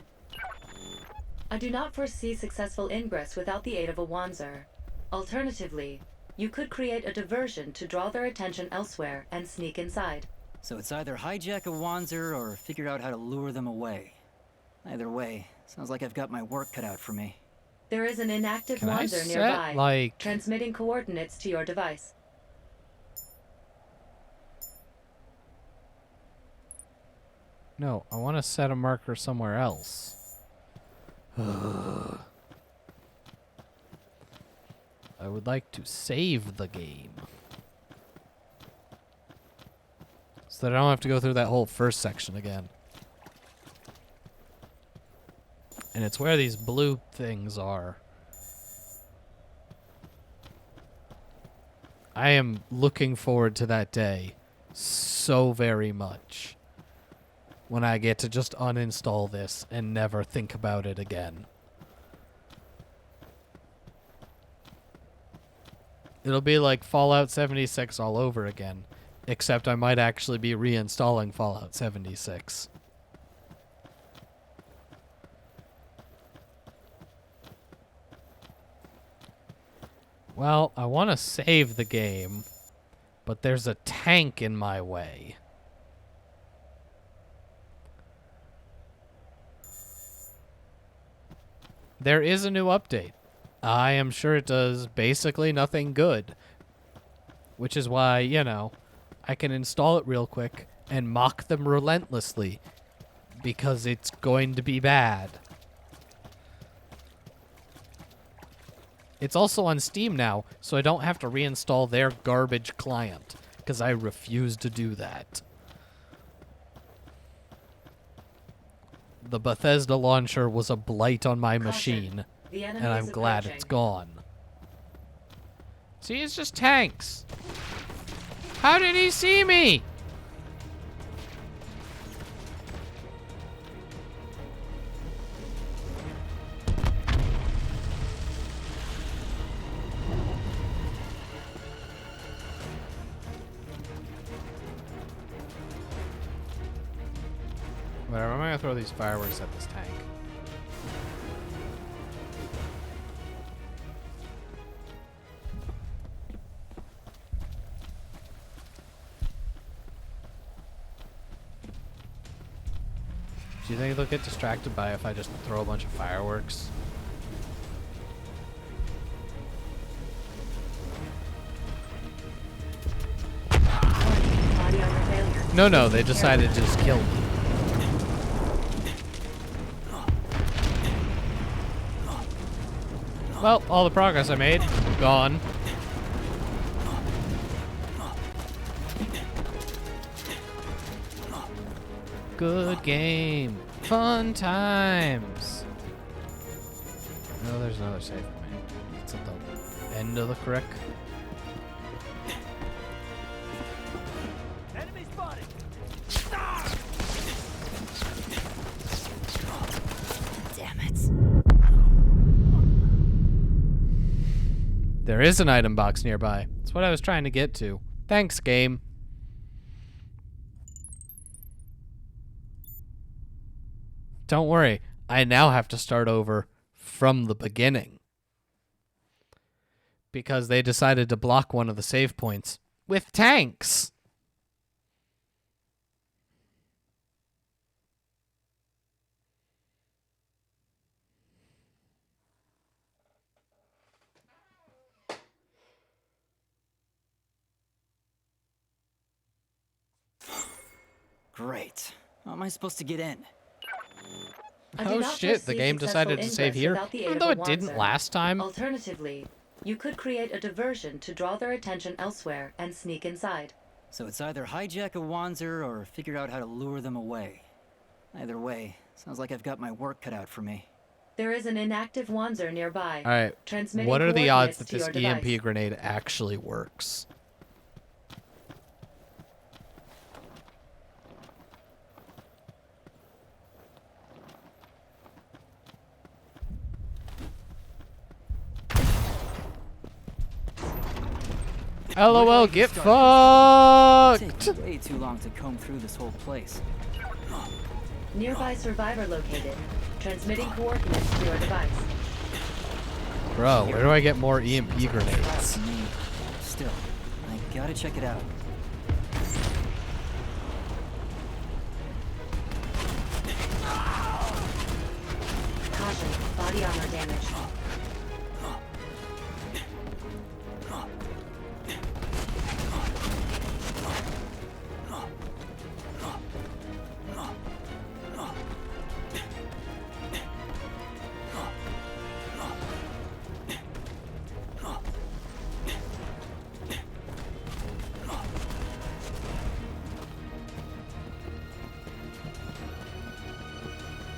I do not foresee successful ingress without the aid of a Wanzer. Alternatively, you could create a diversion to draw their attention elsewhere and sneak inside.
So it's either hijack a Wanzer or figure out how to lure them away. Either way, sounds like I've got my work cut out for me.
There is an inactive
Can I
Wanzer
set,
nearby,
like...
transmitting coordinates to your device.
No, I want to set a marker somewhere else. I would like to save the game. So that I don't have to go through that whole first section again. And it's where these blue things are. I am looking forward to that day so very much. When I get to just uninstall this and never think about it again. It'll be like Fallout 76 all over again, except I might actually be reinstalling Fallout 76. Well, I want to save the game, but there's a tank in my way. There is a new update. I am sure it does basically nothing good. Which is why, you know, I can install it real quick and mock them relentlessly. Because it's going to be bad. It's also on Steam now, so I don't have to reinstall their garbage client. Because I refuse to do that. The Bethesda launcher was a blight on my machine, and I'm glad it's gone. See, it's just tanks. How did he see me? Whatever, I'm gonna throw these fireworks at this tank. Do you think they'll get distracted by if I just throw a bunch of fireworks?
Body armor failure.
No, they decided to just kill me. Well, all the progress I made, gone. Good game. Fun times. No, there's another save point. It's at the end of the crick.
Enemy spotted!
Damn it.
There is an item box nearby. That's what I was trying to get to. Thanks, game. Don't worry, I now have to start over from the beginning. Because they decided to block one of the save points with tanks.
Great. How am I supposed to get in?
Do
Oh
not
shit,
proceed
the game decided to
successful
save here,
ingress without the aid
even
of
though
a
it didn't
Wanzer.
last time.
Alternatively, you could create a diversion to draw their attention elsewhere and sneak inside.
So it's either hijack a Wanzer or figure out how to lure them away. Either way, sounds like I've got my work cut out for me.
There is an inactive Wanzer nearby.
Alright,
Transmitting
what are the odds
coordinates
that
to
this
your
EMP
device.
grenade actually works? LOL, get fucked!
Takes way too long to comb through this whole place.
Nearby survivor located. Transmitting coordinates to your device.
Bro, where do I get more EMP grenades?
That's me. Still, I gotta check it out.
Caution, body armor damage.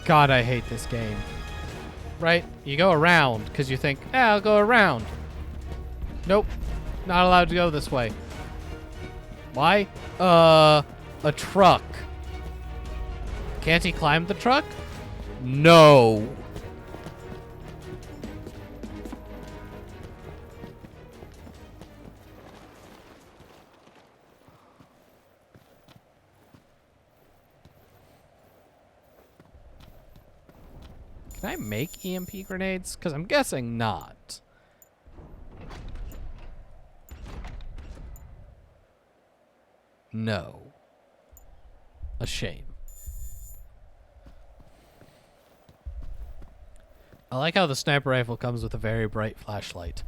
God, I hate this game. Right? You go around because you think, I'll go around. Nope. Not allowed to go this way. Why? A truck. Can't he climb the truck? No. Can I make EMP grenades? Because I'm guessing not. No. A shame. I like how the sniper rifle comes with a very bright flashlight.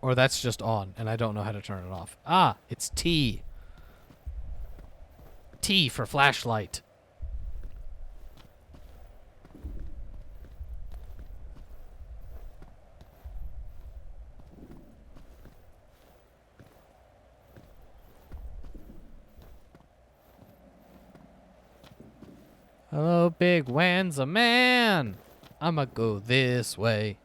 Or that's just on, and I don't know how to turn it off. Ah, it's T. T for flashlight. Hello, big Wanza man. I'ma go this way.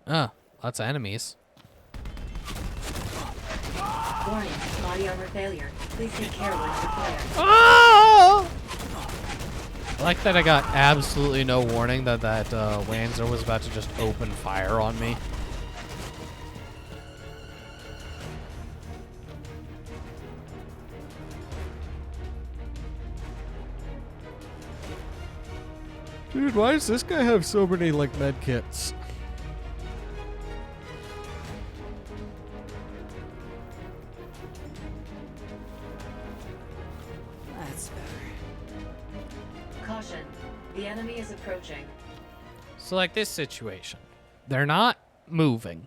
Lots of enemies.
Warning, body armor failure. Please take care when deployed.
Oh! I like that I got absolutely no warning that Wanzer was about to just open fire on me. Dude, why does this guy have so many, like, med kits?
Caution. The enemy is approaching.
So like this situation, they're not moving.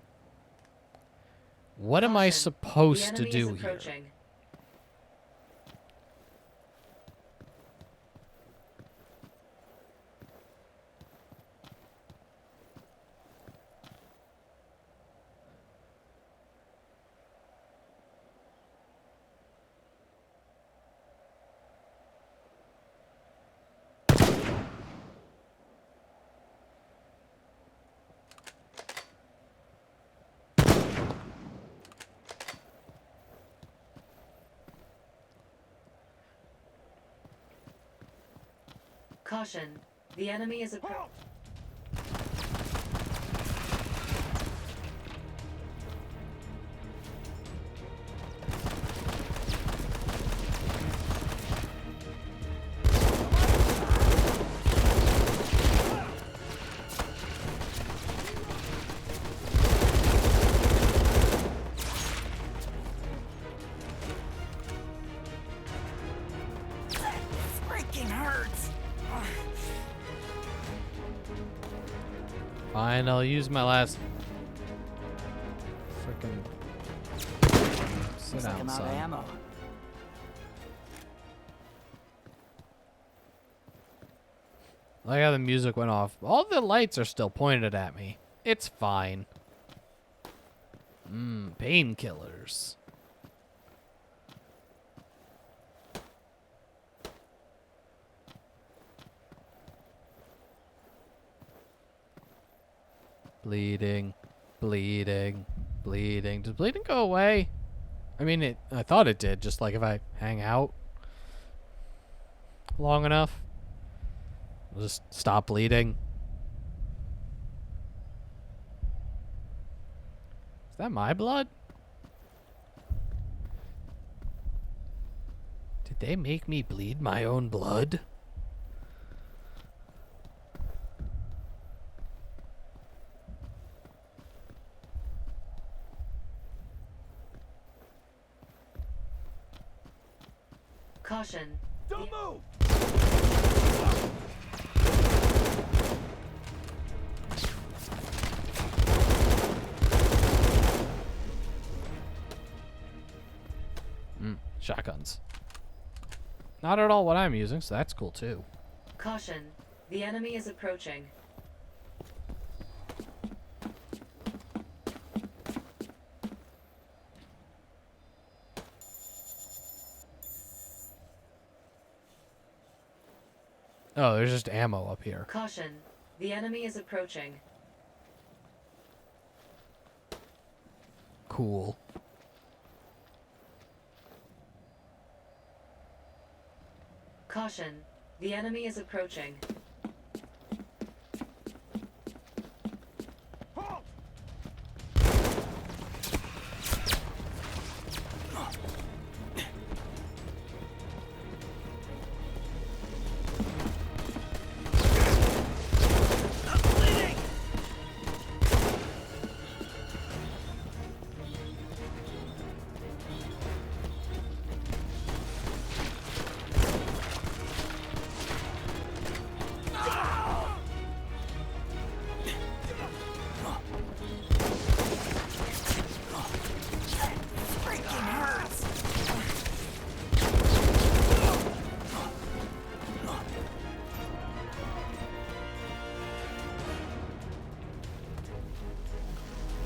What am I
Caution.
supposed
The
to
enemy
do
is
here?
approaching. Caution. The enemy is approaching.
Freaking hurts.
Fine, I'll use my last freaking sit
Looks like
down,
I'm out of
son.
ammo.
Like how the music went off. All the lights are still pointed at me. It's fine. Painkillers. Bleeding, bleeding, bleeding. Does bleeding go away? I mean, I thought it did, just like if I hang out long enough. I'll just stop bleeding. Is that my blood? Did they make me bleed my own blood?
Caution.
Don't move!
Shotguns. Not at all what I'm using, so that's cool too.
Caution. The enemy is approaching.
Oh, there's just ammo up here.
Caution. The enemy is approaching.
Cool.
Caution. The enemy is approaching.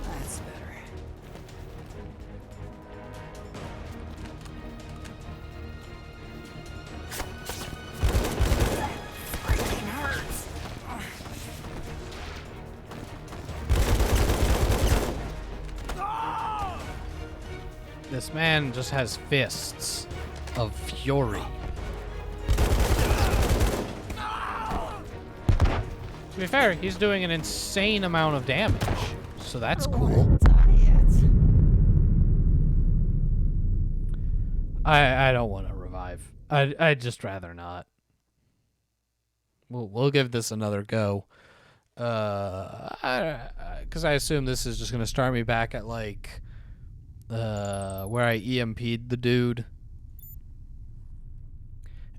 That's better.
Freaking hurts.
This man just has fists of fury. To be fair, he's doing an insane amount of damage, so that's cool. I don't want to revive. I'd just rather not. We'll give this another go. Because I assume this is just gonna start me back at like where I EMP'd the dude.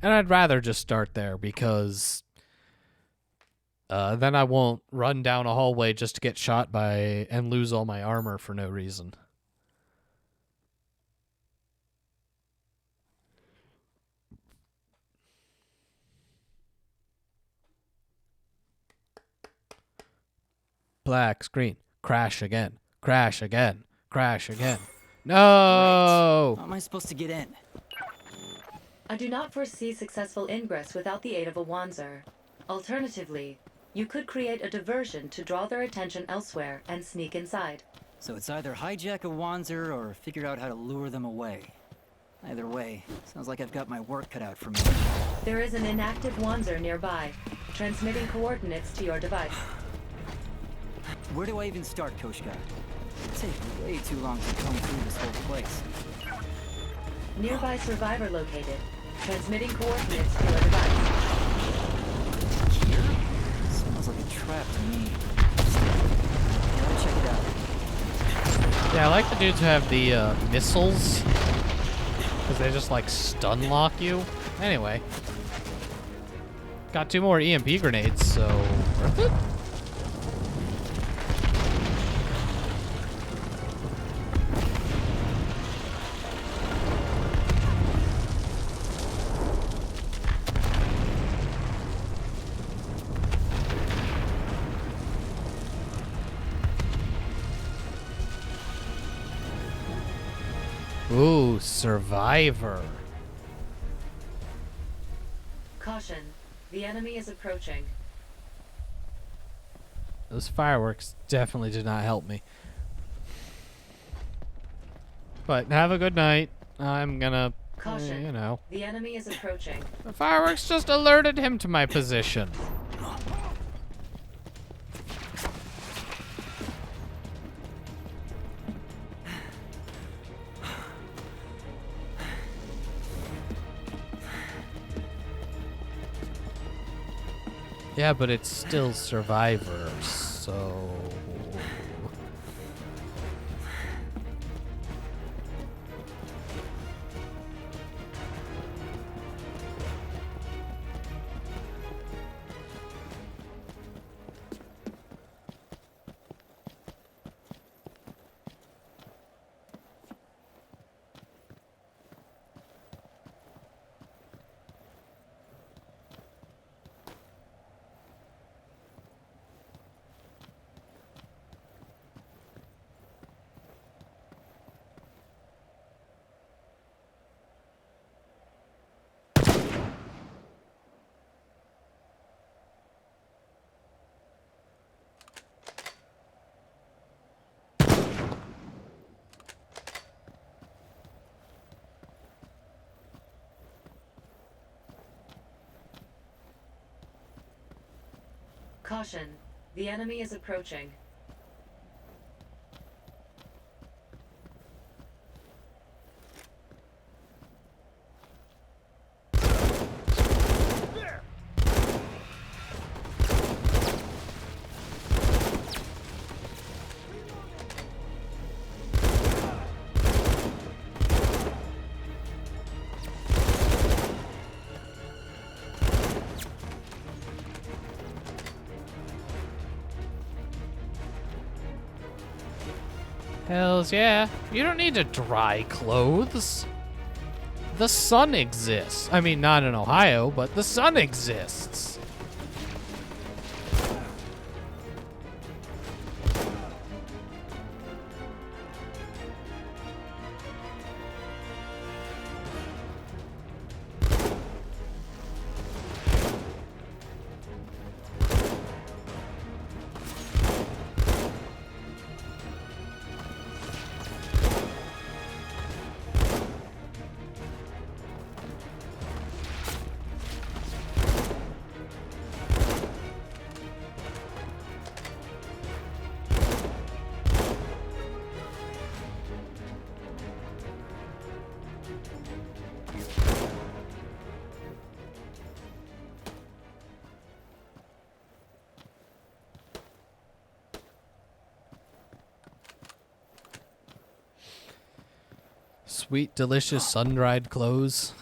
And I'd rather just start there because then I won't run down a hallway just to get shot by and lose all my armor for no reason. Black screen. Crash again. Crash again. Crash again. No!
How am I supposed to get in?
I do not foresee successful ingress without the aid of a Wanzer. Alternatively, you could create a diversion to draw their attention elsewhere and sneak inside.
So it's either hijack a Wanzer or figure out how to lure them away. Either way, sounds like I've got my work cut out for me.
There is an inactive Wanzer nearby, transmitting coordinates to your device.
Where do I even start, Koshka? It'd take way too long to comb through this whole place.
Nearby survivor located, transmitting coordinates to your device.
Here? Smells like a trap to me. Gotta check it out.
Yeah, I like the dudes who have the missiles. Because they just like stun lock you. Anyway. Got 2 more EMP grenades, so worth it? Ooh, survivor.
Caution, the enemy is approaching.
Those fireworks definitely did not help me. But have a good night. I'm gonna,
Caution,
you know.
the enemy is approaching.
The fireworks just alerted him to my position. Yeah, but it's still Survivor, so...
Caution, the enemy is approaching.
Hells yeah. You don't need to dry clothes. The sun exists. I mean, not in Ohio, but the sun exists. Sweet, delicious, sun-dried clothes.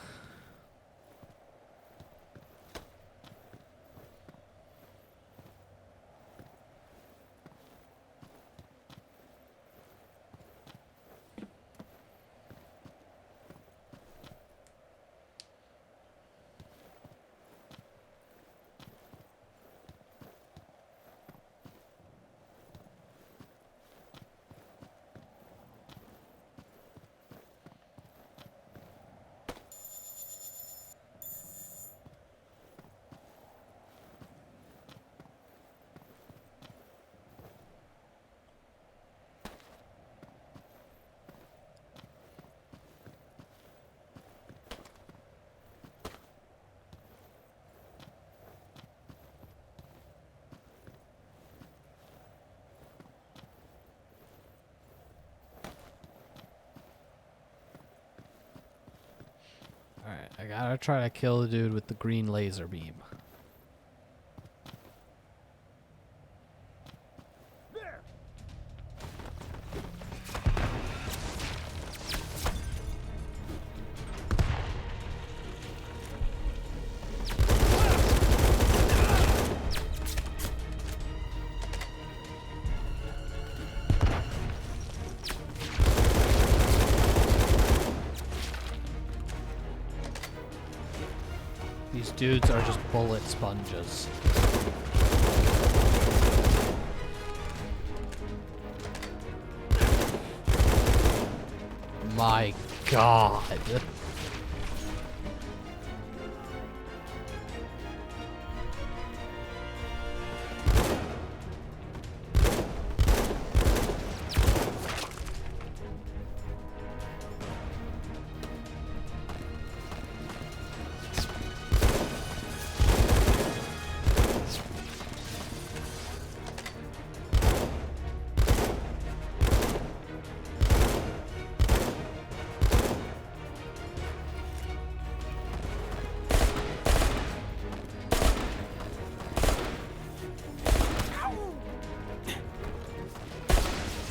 I gotta try to kill the dude with the green laser beam. These dudes are just bullet sponges. My God.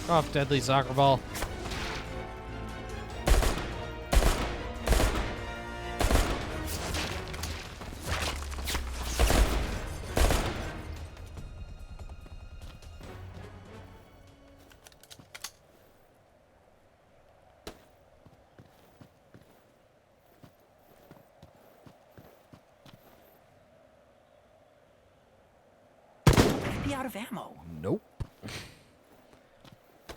Off, deadly soccer ball.
Be out of ammo.
Nope.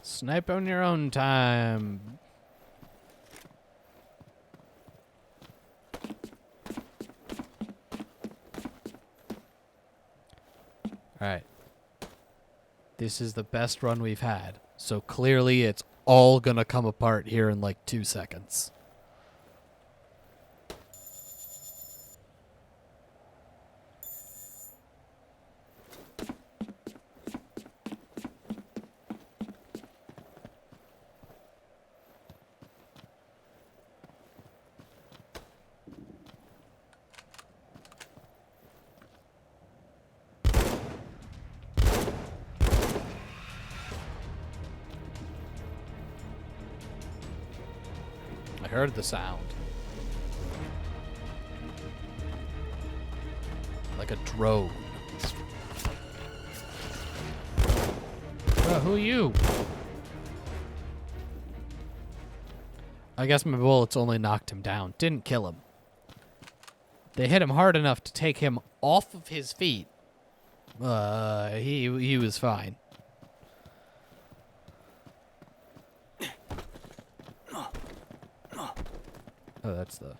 Snipe on your own time. Alright. This is the best run we've had. So clearly it's all gonna come apart here in like 2 seconds. I heard the sound. Like a drone. Who are you? I guess my bullets only knocked him down. Didn't kill him. They hit him hard enough to take him off of his feet. He was fine. Oh, that's the...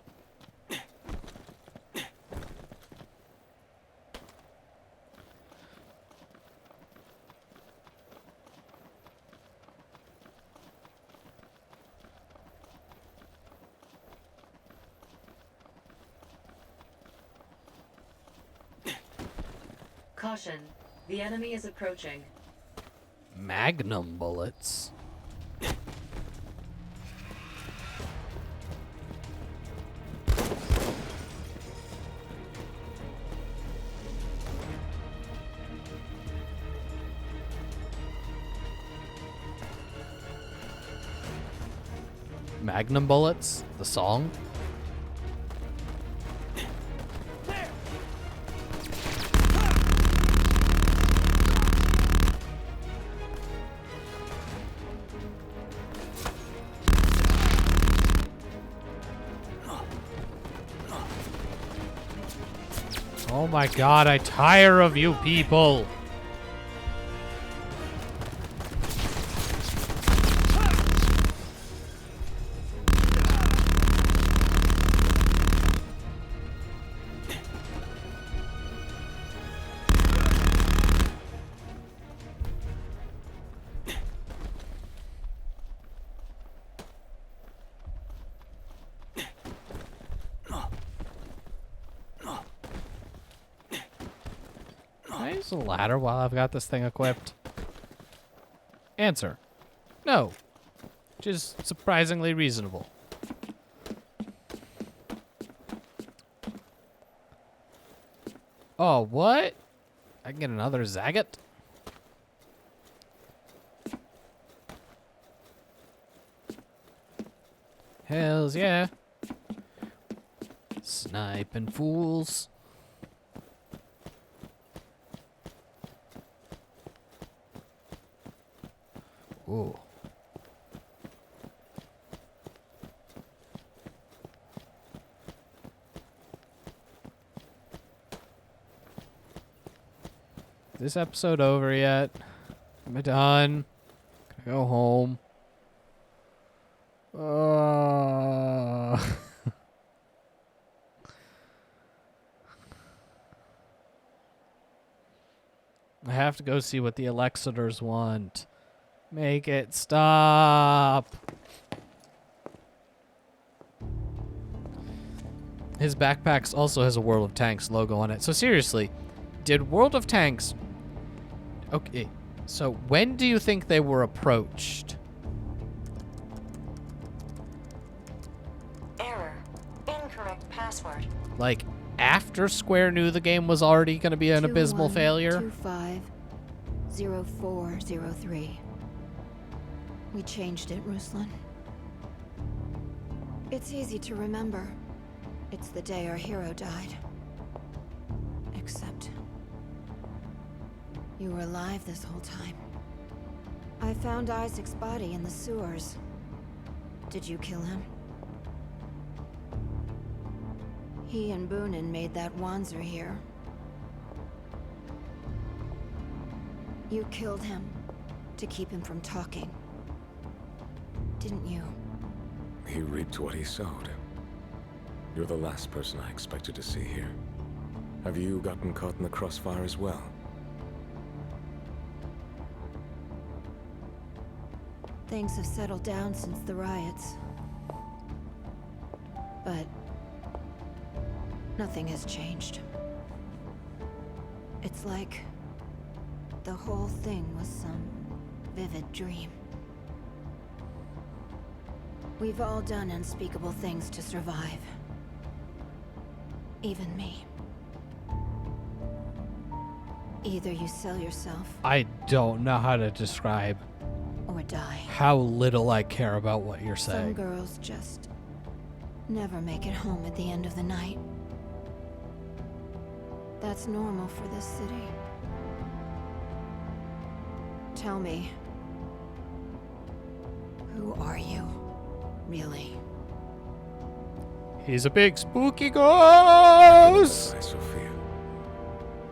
Caution. The enemy is approaching.
Magnum bullets. Magnum bullets? The song? Oh my God, I tire of you people. Can I use a ladder while I've got this thing equipped? Answer. No. Which is surprisingly reasonable. Oh, what? I can get another Zagat? Hells yeah. Sniping fools. Ooh. Is this episode over yet? Am I done? Can I go home? I have to go see what the Alexiters want. Make it stop. His backpack also has a World of Tanks logo on it. So seriously, did World of Tanks... Okay, so when do you think they were approached?
Error. Incorrect password.
Like, after Square knew the game was already going to be an abysmal failure?
21250403. We changed it, Ruslan. It's easy to remember. It's the day our hero died. Except... you were alive this whole time. I found Isaac's body in the sewers. Did you kill him? He and Boonin made that Wanzer here. You killed him to keep him from talking. Didn't you?
He reaped what he sowed. You're the last person I expected to see here. Have you gotten caught in the crossfire as well?
Things have settled down since the riots. But... nothing has changed. It's like... the whole thing was some vivid dream. We've all done unspeakable things to survive. Even me. Either you sell yourself...
I don't know how to describe...
or die.
How little I care about what you're saying.
Some girls just... never make it home at the end of the night. That's normal for this city. Tell me... who are you? Really?
He's a big spooky ghost!
Hi, Sophia.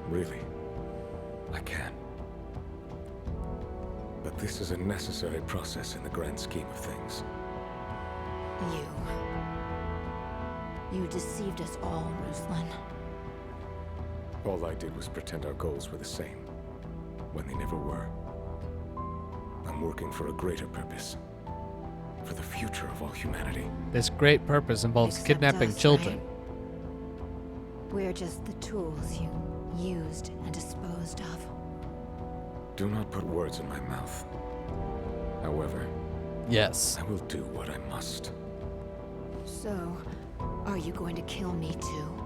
Really? I can. But this is a necessary process in the grand scheme of things.
You deceived us all, Ruslan.
All I did was pretend our goals were the same, when they never were. I'm working for a greater purpose. For the future of all humanity.
This great purpose involves
Except
kidnapping
us,
children.
right? We're just the tools you used and disposed of.
Do not put words in my mouth. However,
yes,
I will do what I must.
So, are you going to kill me too?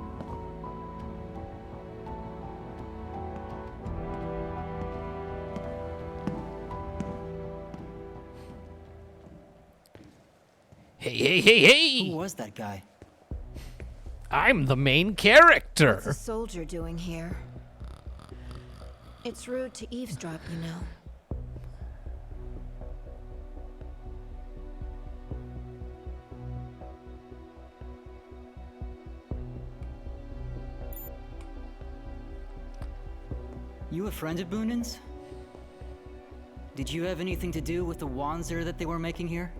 Hey!
Who was that guy?
I'm the main character!
What's a soldier doing here? It's rude to eavesdrop, you know.
You a friend of Boonin's? Did you have anything to do with the Wanzer that they were making here?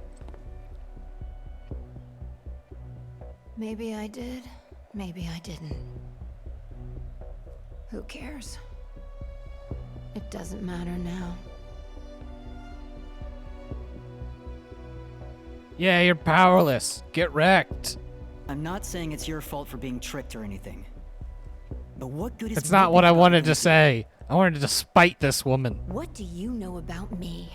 Maybe I did, maybe I didn't. Who cares? It doesn't matter now.
Yeah, you're powerless. Get wrecked.
I'm not saying it's your fault for being tricked or anything. But what good is...
That's not what I wanted to say. I wanted to spite this woman.
What do you know about me?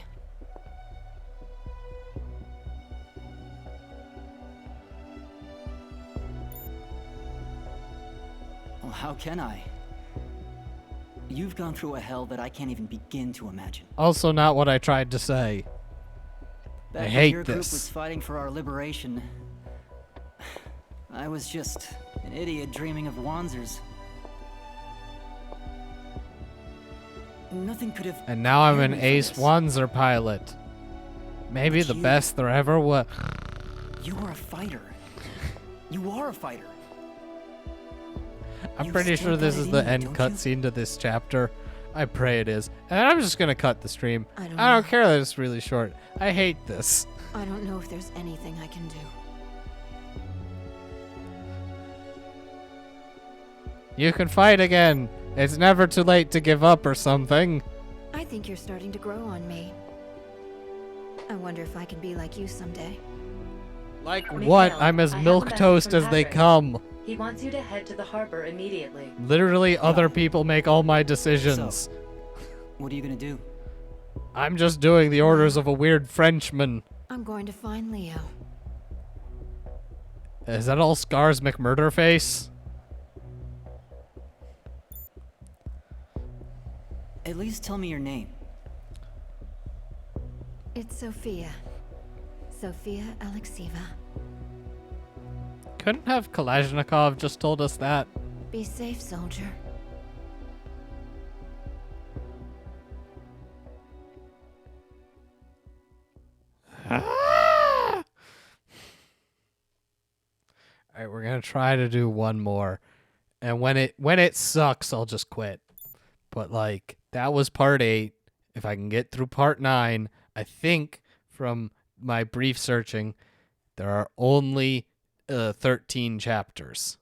Well, how can I? You've gone through a hell that I can't even begin to imagine.
Also not what I tried to say.
Back
I
when
hate
your group
this.
was fighting for our liberation, I was just an idiot dreaming of Wanzers. Nothing could have.
And now I'm
prepared
an
me for
Ace
this.
Wanzer pilot. Maybe
But
the
you-
best there ever was.
You are a fighter. You are a fighter.
I'm
You
pretty
still
sure this
got it
is
in
the
you,
end
don't you?
cutscene to this chapter. I pray it is. And I'm just gonna cut the stream.
I don't
I don't
know.
care that it's really short. I hate this.
I don't know if there's anything I can do.
You can fight again. It's never too late to give up or something.
I think you're starting to grow on me. I wonder if I can be like you someday.
Like
Mikhail,
what? I'm as
I have a
milk
message
toast
from
as they
Patrick.
come.
He wants you to head to the harbor immediately.
Literally, other people make all my decisions.
What are you gonna do?
I'm just doing the orders of a weird Frenchman.
I'm going to find Leo.
Is that all Scars McMurderface?
At least tell me your name.
It's Sophia. Sophia Alexieva.
Couldn't have Kalashnikov just told us that?
Be safe, soldier.
Alright, we're gonna try to do one more. And when it sucks, I'll just quit. But like, that was part 8. If I can get through part 9, I think from my brief searching, there are only 13 chapters.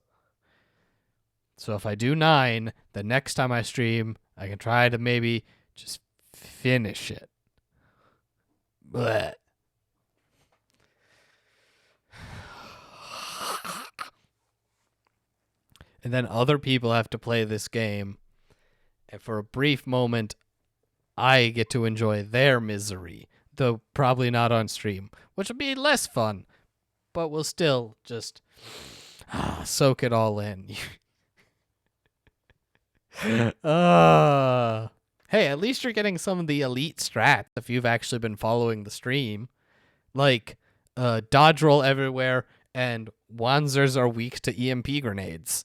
So if I do 9, the next time I stream, I can try to maybe just finish it. Blech. And then other people have to play this game. And for a brief moment, I get to enjoy their misery. Though probably not on stream, which will be less fun. But we'll still just soak it all in. Hey, at least you're getting some of the elite strats if you've actually been following the stream. Like, dodge roll everywhere, and Wanzers are weak to EMP grenades.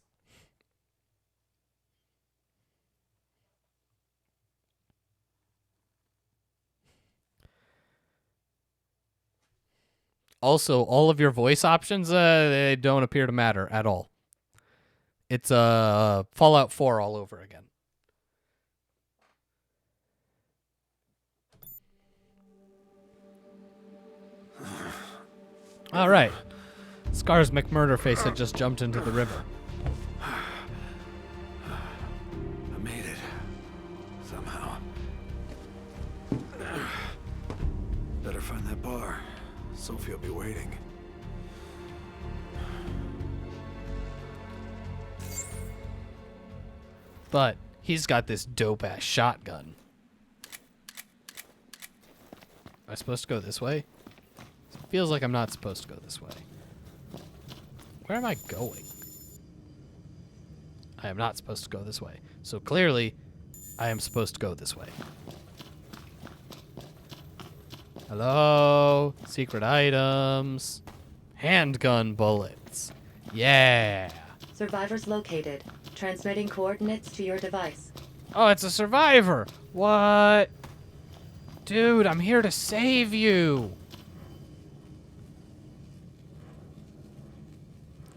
Also, all of your voice options, they don't appear to matter at all. It's Fallout 4 all over again. All right. Scars McMurderface had just jumped into the river.
I made it. Somehow. Better find that bar. Sophie will be waiting.
But he's got this dope-ass shotgun. Am I supposed to go this way? It feels like I'm not supposed to go this way. Where am I going? I am not supposed to go this way. So clearly, I am supposed to go this way. Hello? Secret items. Handgun bullets. Yeah.
Survivors located. Transmitting coordinates to your device.
Oh, it's a survivor. What? Dude, I'm here to save you.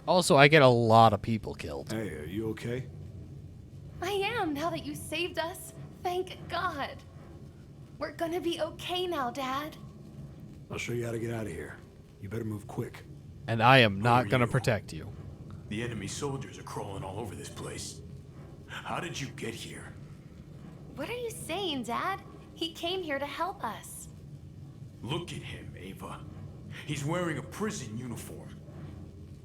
Also, I get a lot of people killed.
Hey, are you okay?
I am, now that you saved us. Thank God. We're gonna be okay now, Dad.
I'll show you how to get out of here. You better move quick.
And I am not
are
gonna
you?
protect you.
The enemy soldiers are crawling all over this place. How did you get here?
What are you saying, Dad? He came here to help us.
Look at him, Ava. He's wearing a prison uniform.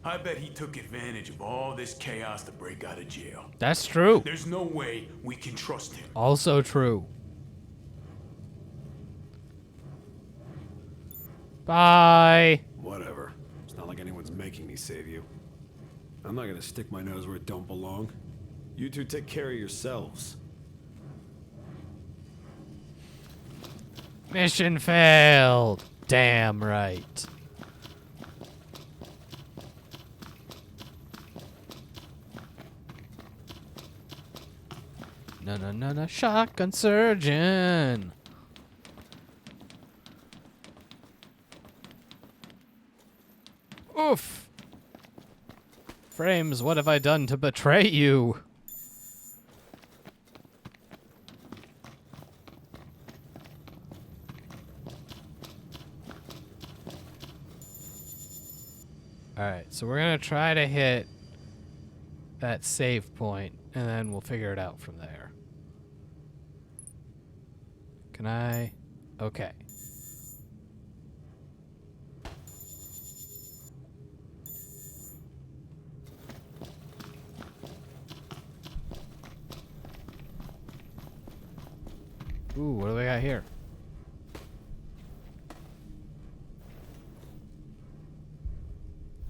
I bet he took advantage of all this chaos to break out of jail.
That's true.
There's no way we can trust him.
Also true. Bye.
Whatever. It's not like anyone's making me save you. I'm not gonna stick my nose where it don't belong. You two take care of yourselves.
Mission failed. Damn right. No. Shotgun surgeon. Oof. Frames, what have I done to betray you? Alright, so we're gonna try to hit that save point, and then we'll figure it out from there. Can I? Okay. Ooh, what do we got here?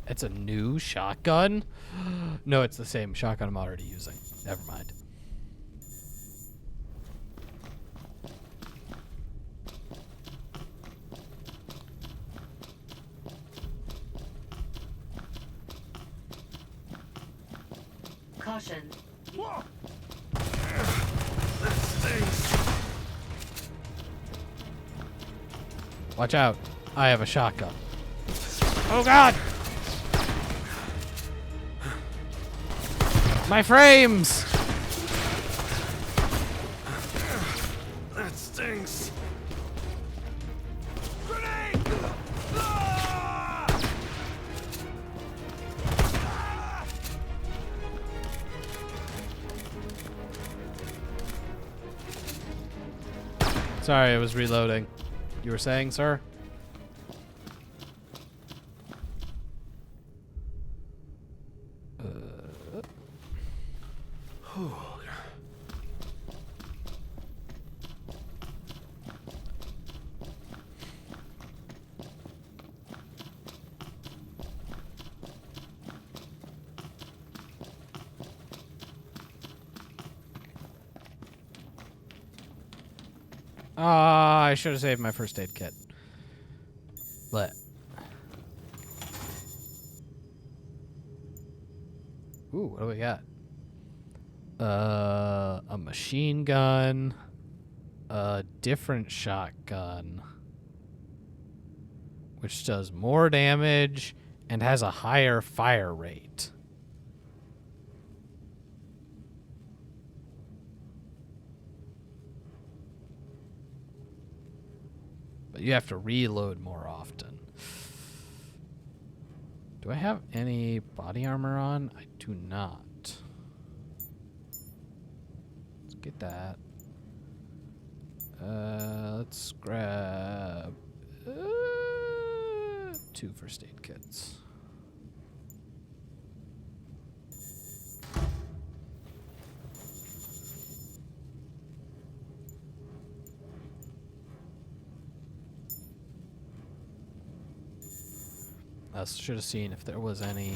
It's a new shotgun? No, it's the same shotgun I'm already using. Never mind.
Caution.
Watch out. I have a shotgun. Oh god! My frames!
That stinks.
Grenade!
Sorry, I was reloading. You were saying, sir? I should have saved my first aid kit. But ooh, what do we got? A machine gun, a different shotgun, which does more damage and has a higher fire rate. But you have to reload more often. Do I have any body armor on? I do not. Let's get that. Let's grab 2 first aid kits. I should have seen if there was any.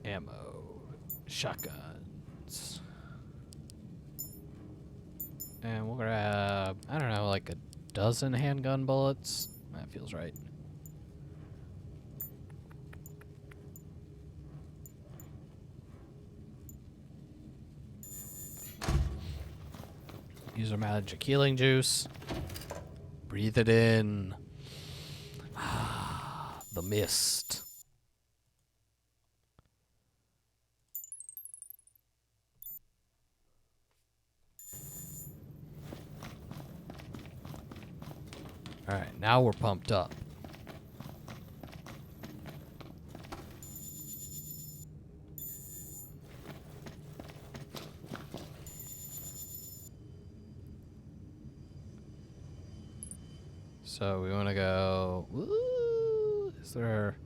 Ammo, shotguns, and we'll grab, I don't know, like a dozen handgun bullets. That feels right. Use our magic healing juice. Breathe it in. The mist. Alright, now we're pumped up. So we want to go. Woo, is there?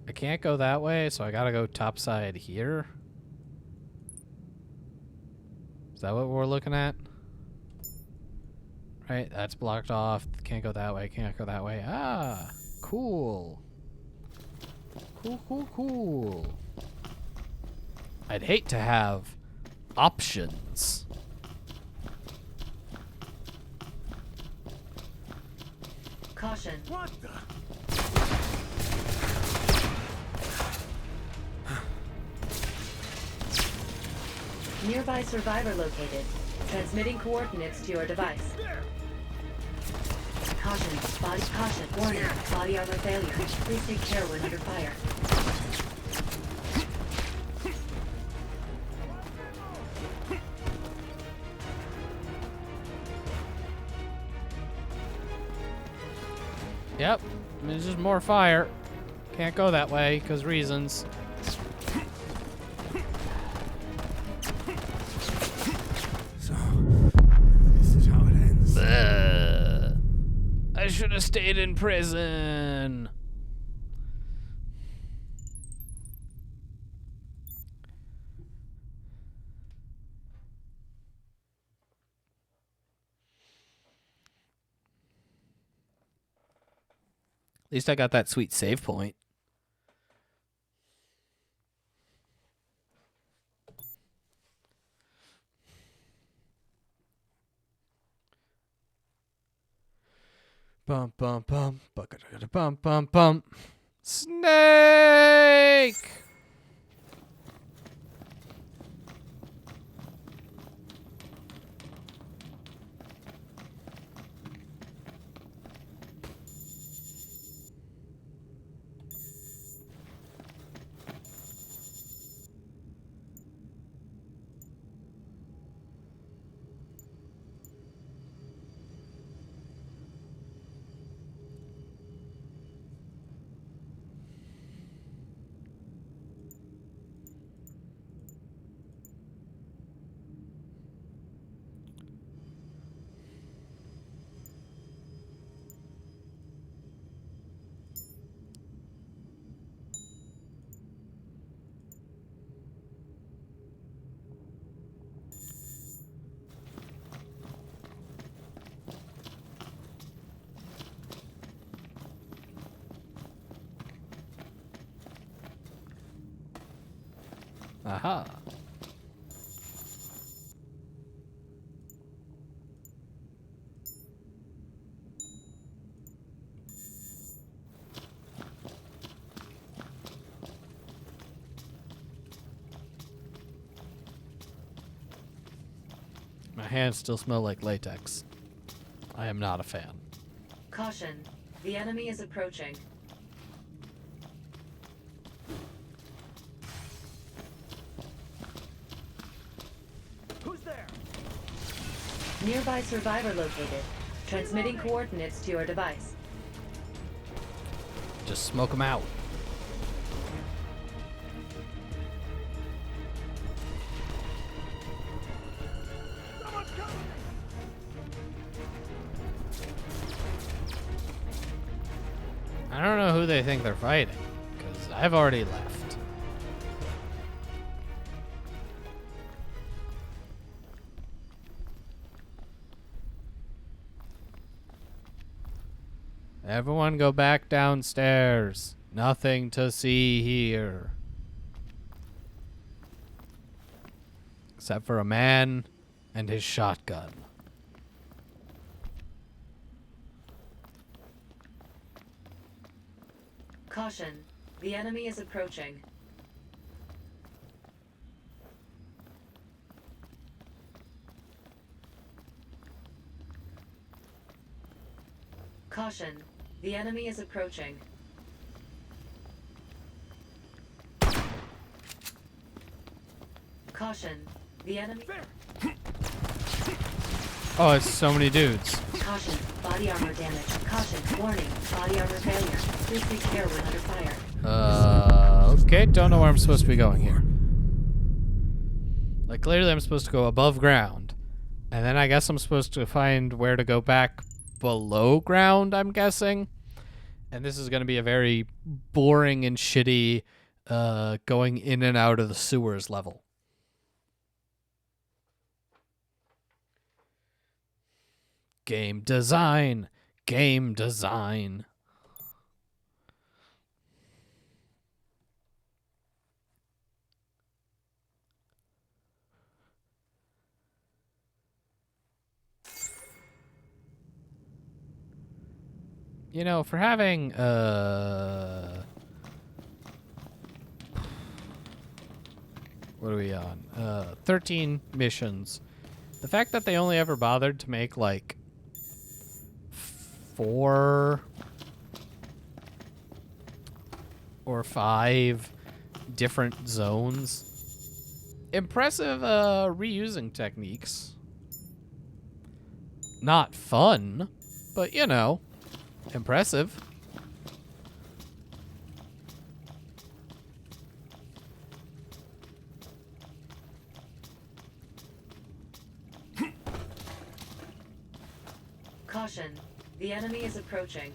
I can't go that way, so I gotta go topside here. Is that what we're looking at? Right, that's blocked off. Can't go that way, can't go that way. Ah, cool. Cool. I'd hate to have options.
Caution.
What the?
Nearby survivor located. Transmitting coordinates to your device. Caution. Warning. Body armor failure. Please take care when under fire.
Yep, there's just more fire. Can't go that way, because reasons.
So, this is how it ends.
I should have stayed in prison. At least I got that sweet save point. Bum bum bum, bum bum bum. Snake. Aha. My hands still smell like latex. I am not a fan.
Caution. The enemy is approaching.
Who's there?
Nearby survivor located. Transmitting coordinates to your device.
Just smoke them out. I don't know who they think they're fighting, because I've already left. Everyone go back downstairs. Nothing to see here. Except for a man and his shotgun.
Caution. The enemy is approaching. Caution. The enemy is approaching. Caution. The enemy...
Oh, it's so many dudes.
Caution. Body armor damage. Caution. Warning. Body armor failure. Please take care when under fire.
Okay, don't know where I'm supposed to be going here. Like, clearly I'm supposed to go above ground. And then I guess I'm supposed to find where to go back below ground, I'm guessing. And this is going to be a very boring and shitty going in and out of the sewers level. Game design. Game design. You know, for having, what are we on? 13 missions. The fact that they only ever bothered to make, like, 4 or 5 different zones. Impressive, reusing techniques. Not fun, but, you know, impressive.
Caution. The enemy is approaching.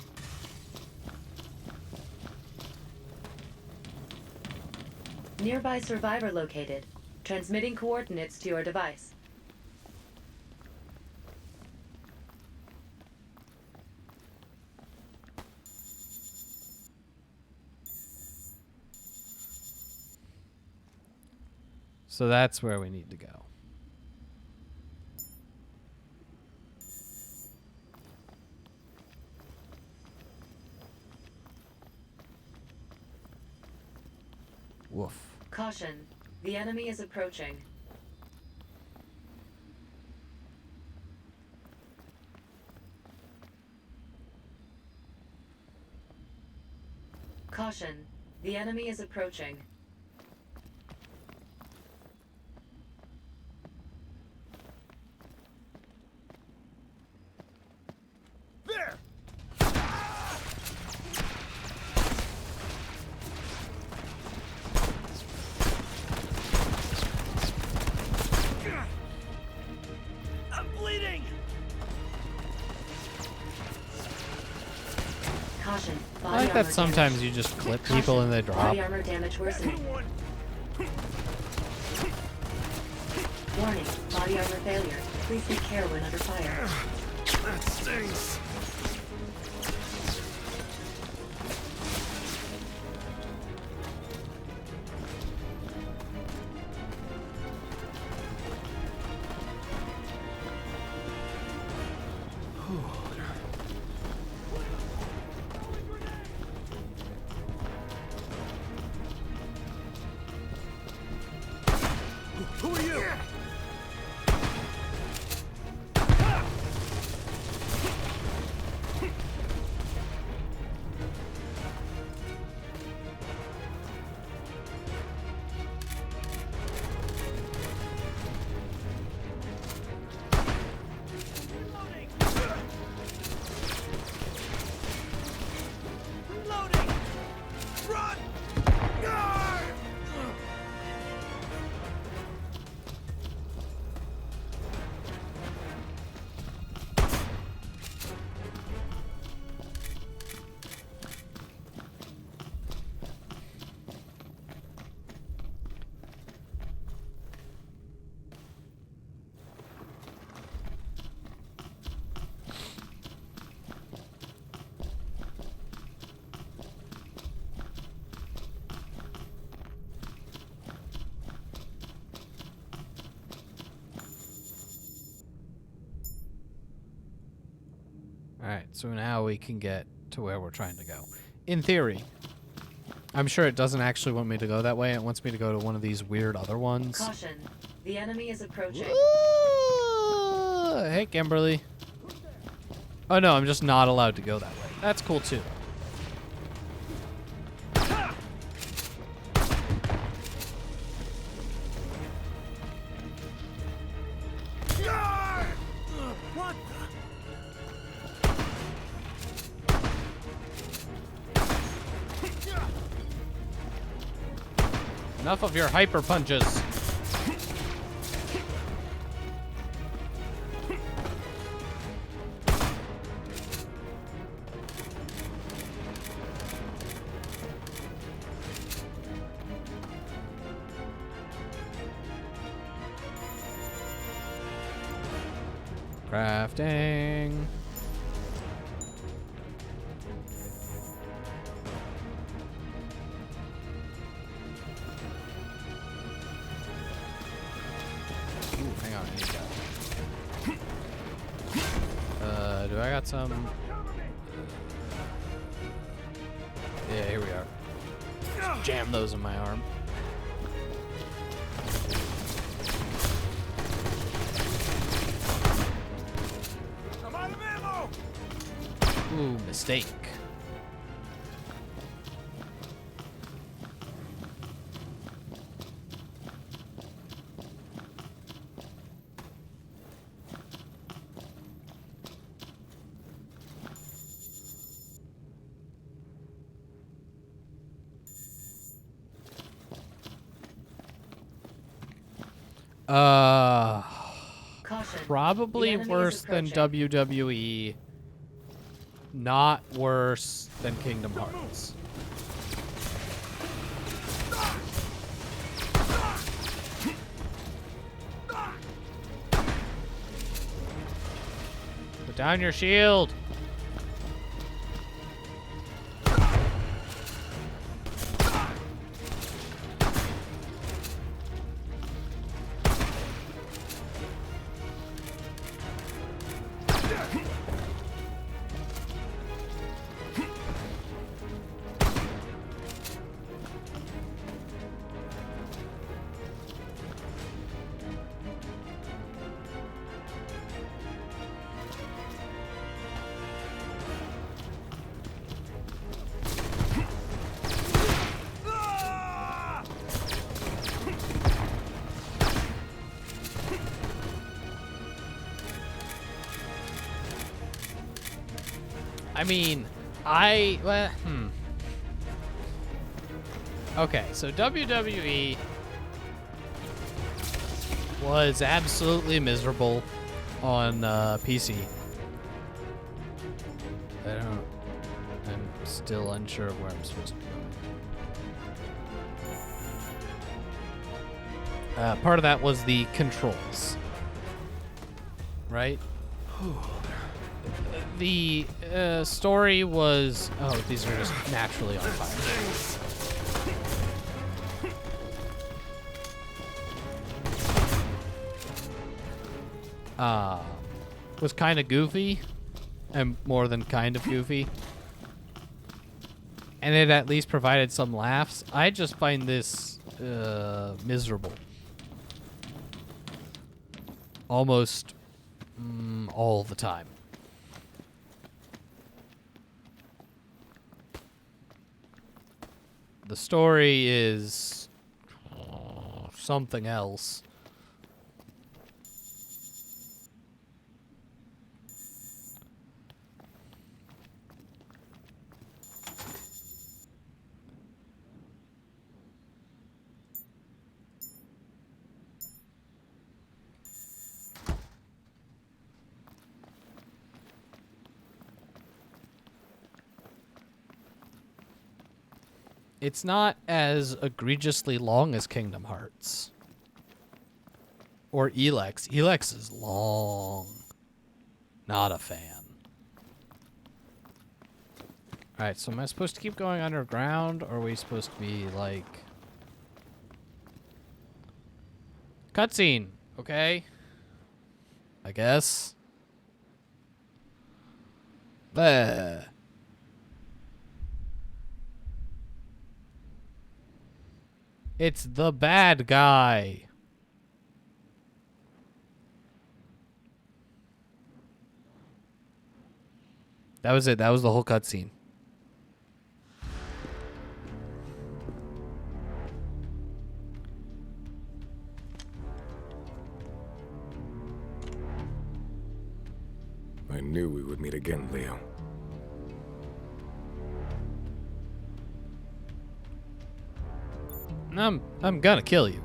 Nearby survivor located. Transmitting coordinates to your device.
So that's where we need to go. Woof.
Caution. The enemy is approaching. Caution. The enemy is approaching.
There! I'm bleeding!
Caution.
I like that sometimes you just clip people and they drop.
Body armor damage worsening. Warning. Body armor failure. Please take care when under fire.
That stings. Who are you? Reloading! Run!
Alright, so now we can get to where we're trying to go. In theory. I'm sure it doesn't actually want me to go that way. It wants me to go to one of these weird other ones.
Caution. The enemy is approaching.
Hey, Kimberly. Oh no, I'm just not allowed to go that way. That's cool too.
What
Enough of your hyper punches. Crafting. Ooh, hang on, I need that. Do I got some? Yeah, here we are. Just jam those in my arm.
I'm out of ammo!
Ooh, mistake.
Caution.
Probably
The enemy is
worse than
approaching.
WWE. Not worse than Kingdom Hearts. Put down your shield. I mean, Okay, so WWE was absolutely miserable on PC. I'm still unsure of where I'm supposed to go. Part of that was the controls, right? The story was... Oh, these are just naturally on fire. Was kind of goofy, and more than kind of goofy. And it at least provided some laughs. I just find this miserable. Almost all the time. The story is something else. It's not as egregiously long as Kingdom Hearts. Or Elex. Elex is long. Not a fan. Alright, so am I supposed to keep going underground, or are we supposed to be, like... Cutscene, okay? I guess. Bleh. It's the bad guy. That was it. That was the whole cutscene.
I knew we would meet again, Leo.
I'm gonna kill you.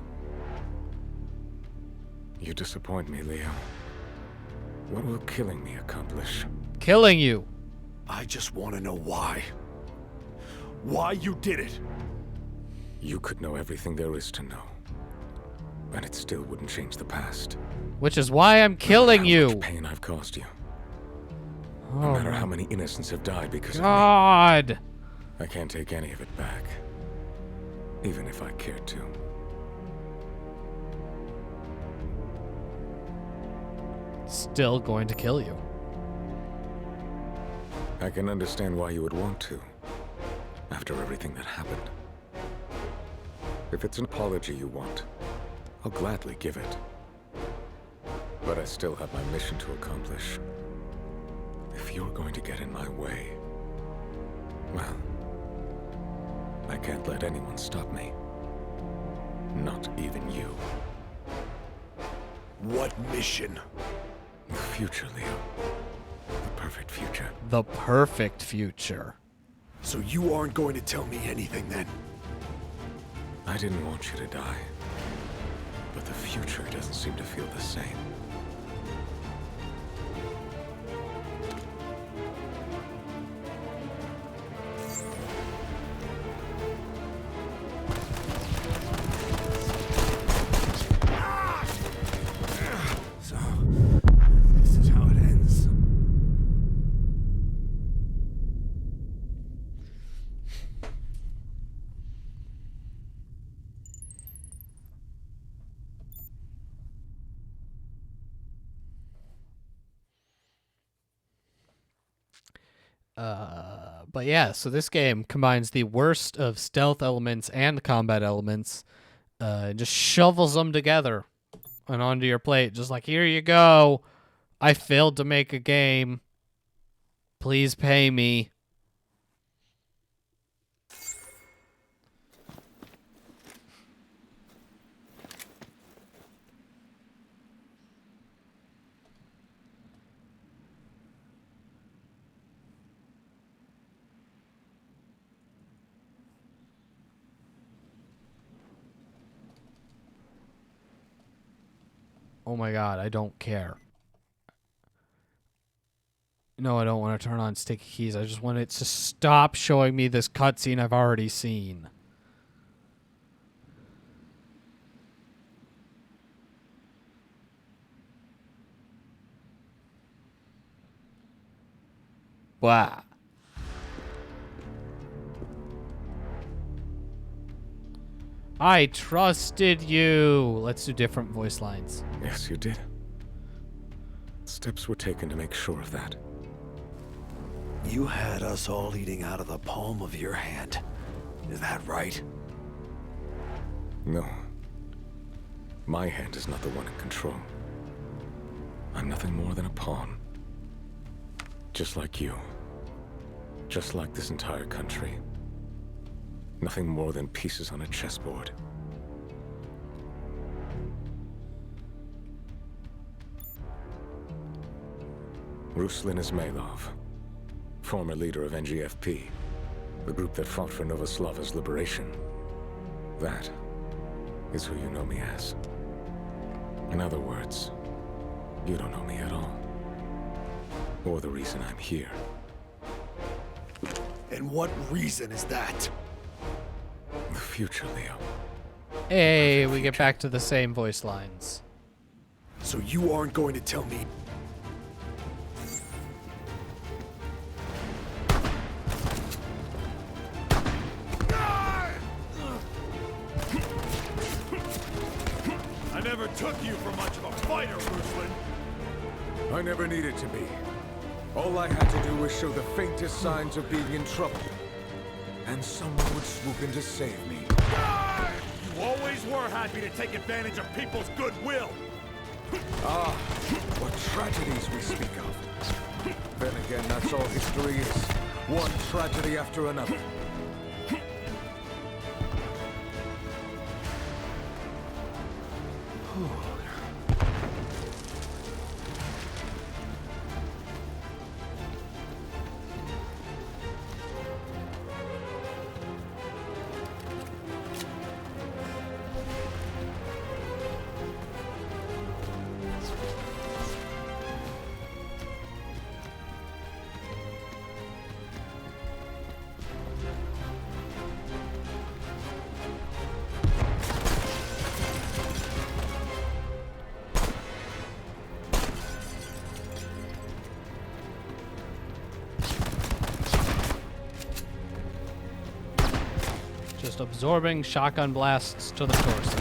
You disappoint me, Leo. What will killing me accomplish?
Killing you.
I just want to know why. Why you did it.
You could know everything there is to know. And it still wouldn't change the past.
Which is why I'm killing
How
you.
much pain I've caused you.
Oh
No matter
my
how many innocents have died because
God.
of me. I can't take any of it back. Even if I cared to.
Still going to kill you.
I can understand why you would want to. After everything that happened. If it's an apology you want, I'll gladly give it. But I still have my mission to accomplish. If you're going to get in my way, well, I can't let anyone stop me. Not even you.
What mission?
The future, Leo. The perfect future.
The perfect future.
So you aren't going to tell me anything then?
I didn't want you to die. But the future doesn't seem to feel the same.
So, this is how it ends.
But yeah, so this game combines the worst of stealth elements and combat elements, and just shovels them together and onto your plate. Just like, here you go. I failed to make a game. Please pay me. Oh my god, I don't care. No, I don't want to turn on sticky keys. I just want it to stop showing me this cutscene I've already seen. Wow. I trusted you. Let's do different voice lines.
Yes, you did. Steps were taken to make sure of that.
You had us all eating out of the palm of your hand. Is that right?
No. My hand is not the one in control. I'm nothing more than a pawn. Just like you. Just like this entire country. Nothing more than pieces on a chessboard. Ruslan Ismailov, former leader of NGFP, the group that fought for Novoslava's liberation. That is who you know me as. In other words, you don't know me at all. Or the reason I'm here.
And what reason is that?
The future, Leo.
Hey, we get back to the same voice lines.
So you aren't going to tell me...
I never took you for much of a fighter, Ruslan.
I never needed to be. All I had to do was show the faintest signs of being in trouble. And someone would swoop in to save me.
You always were happy to take advantage of people's goodwill.
Ah, what tragedies we speak of. Then again, that's all history is. One tragedy after another.
just absorbing shotgun blasts to the torso.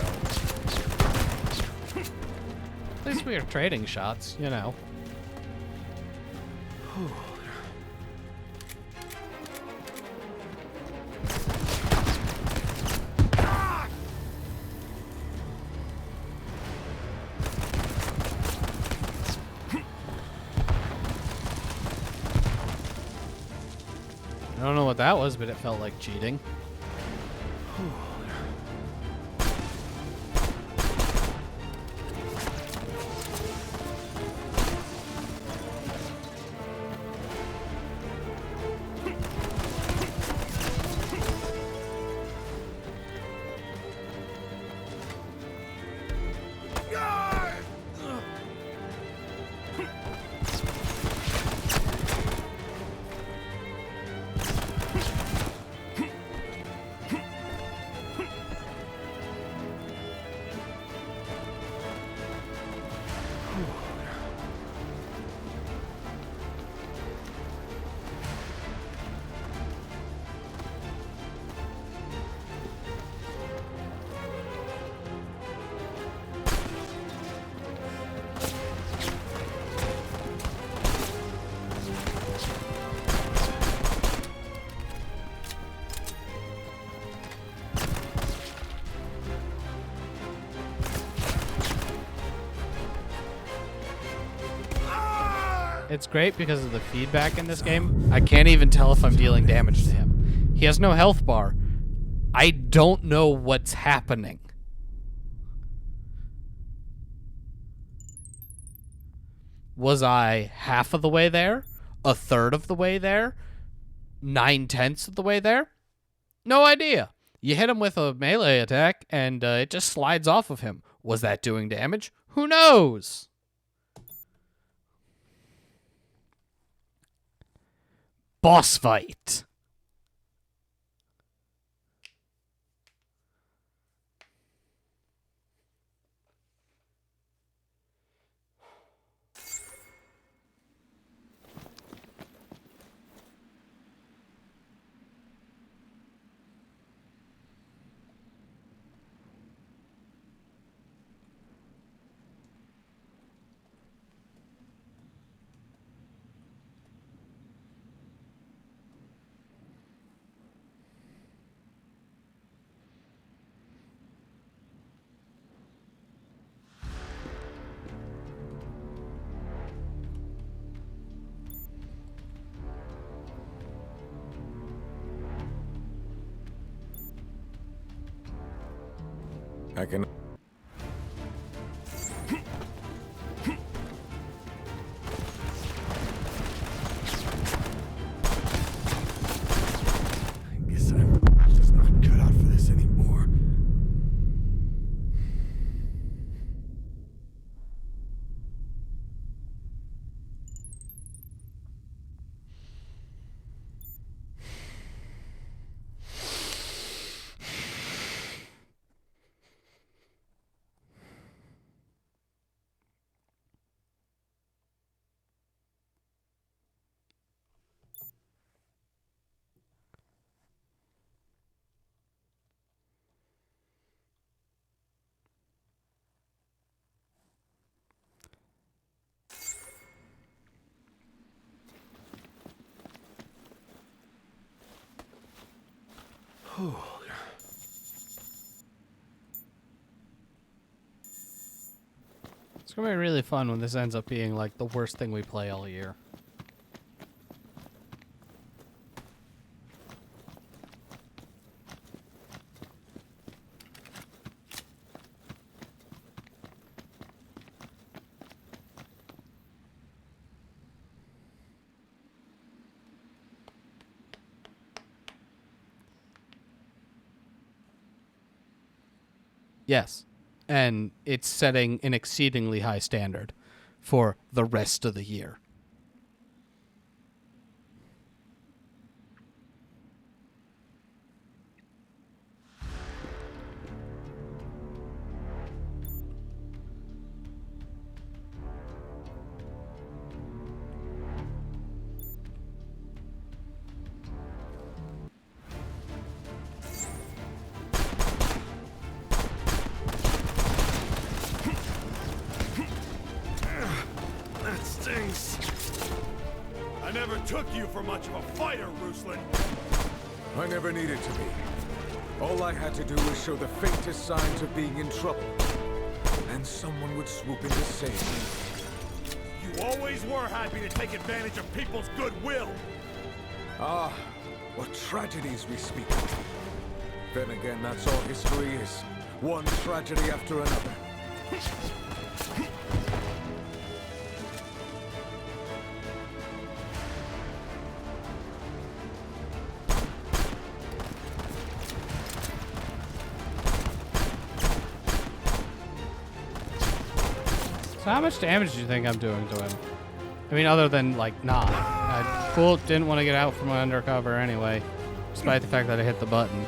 At least we are trading shots, you know. I don't know what that was, but it felt like cheating. It's great because of the feedback in this game. I can't even tell if I'm dealing damage to him. He has no health bar. I don't know what's happening. Was I half of the way there? A third of the way there? 9/10 of the way there? No idea. You hit him with a melee attack and it just slides off of him. Was that doing damage? Who knows? Boss fight.
I can...
I guess I'm just not cut out for this anymore.
It's gonna be really fun when this ends up being like the worst thing we play all year. Yes. And it's setting an exceedingly high standard for the rest of the year.
stings! I never took you for much of a fighter, Ruslan.
I never needed to be. All I had to do was show the faintest signs of being in trouble. And someone would swoop in to save me.
You always were happy to take advantage of people's goodwill!
Ah, what tragedies we speak of. Then again, that's all history is. One tragedy after another.
So how much damage do you think I'm doing to him? I mean, other than, like, not. Cool, didn't want to get out from undercover anyway. Despite the fact that I hit the button.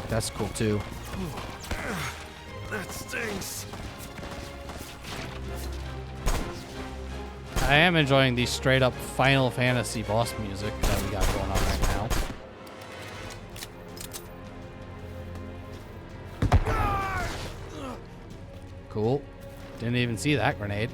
That's cool, too.
That stings!
I am enjoying the straight-up Final Fantasy boss music that we got going on right now. Cool. Didn't even see that grenade.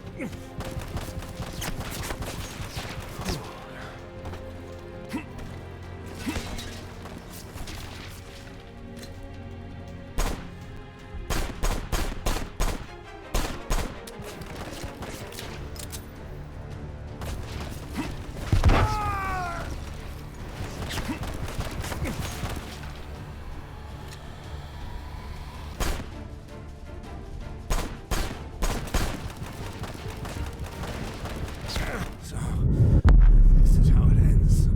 So, this is how it ends.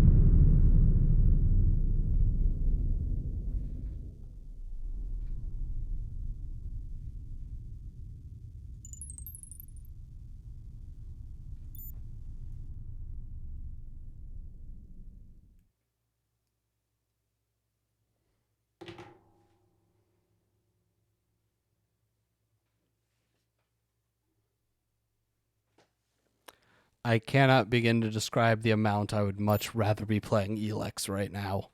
I cannot begin to describe the amount I would much rather be playing Elex right now.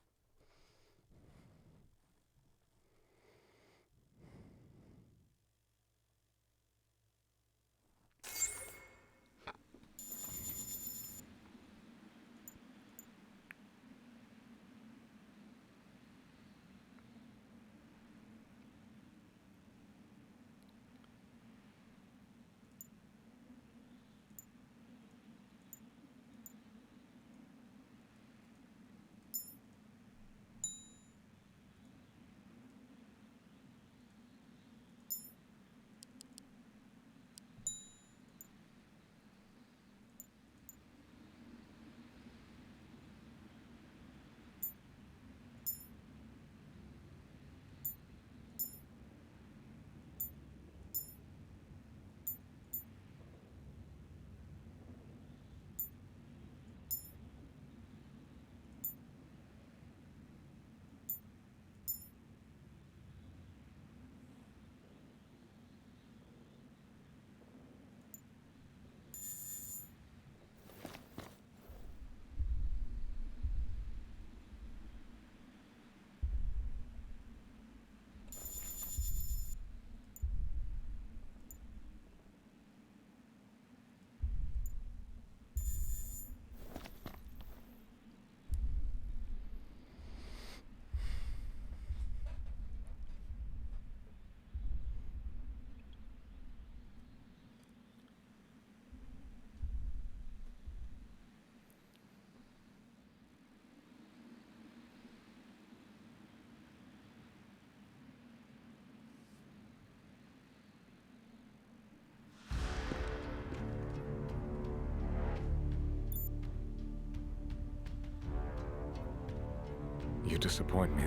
You disappoint me.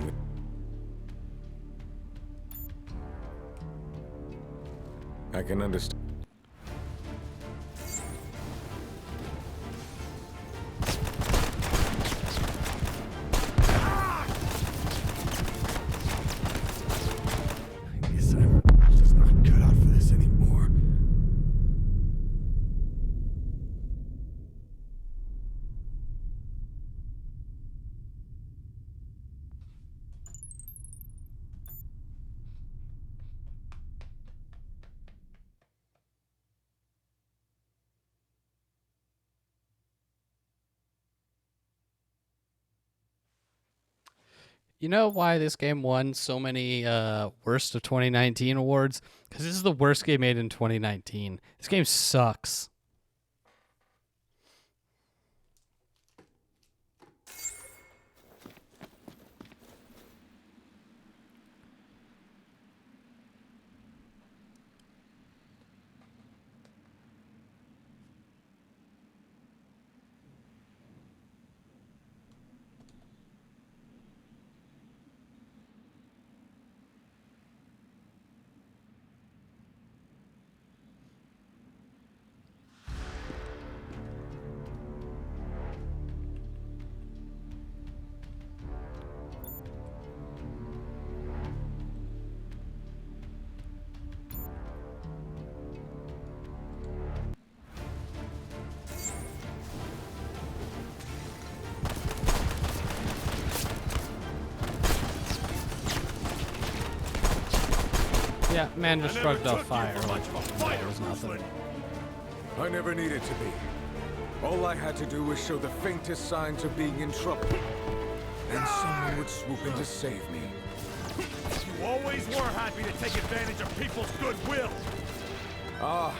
I can understand.
I guess I'm just not cut out for this anymore.
You know why this game won so many worst of 2019 awards? Because this is the worst game made in 2019. This game sucks. Yeah, man just shrugged off fire like it was nothing.
I never needed to be. All I had to do was show the faintest signs of being in trouble. And someone would swoop in to save me.
You always were happy to take advantage of people's goodwill.
Ah,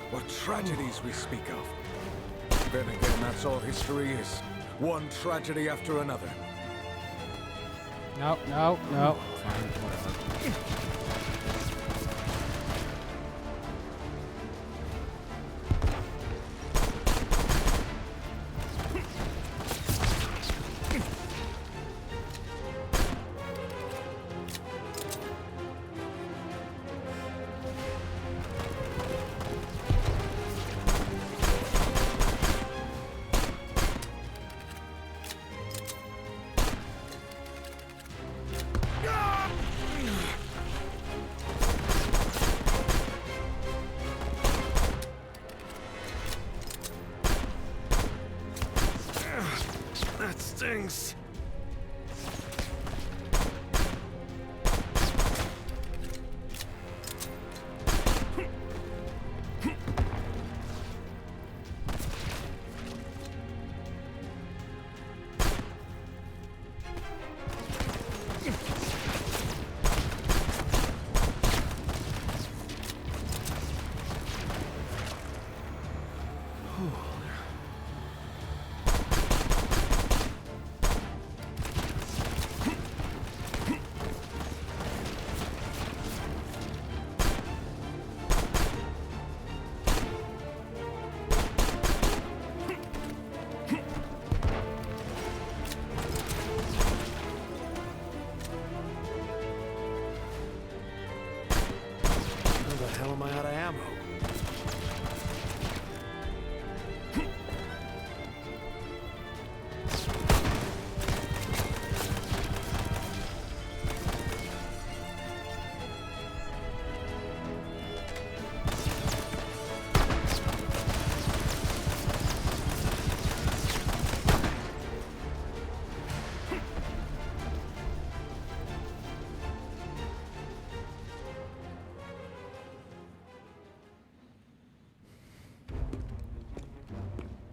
what tragedies we speak of. Then again, that's all history is. One tragedy after another.
No. Fine, whatever.
That stings.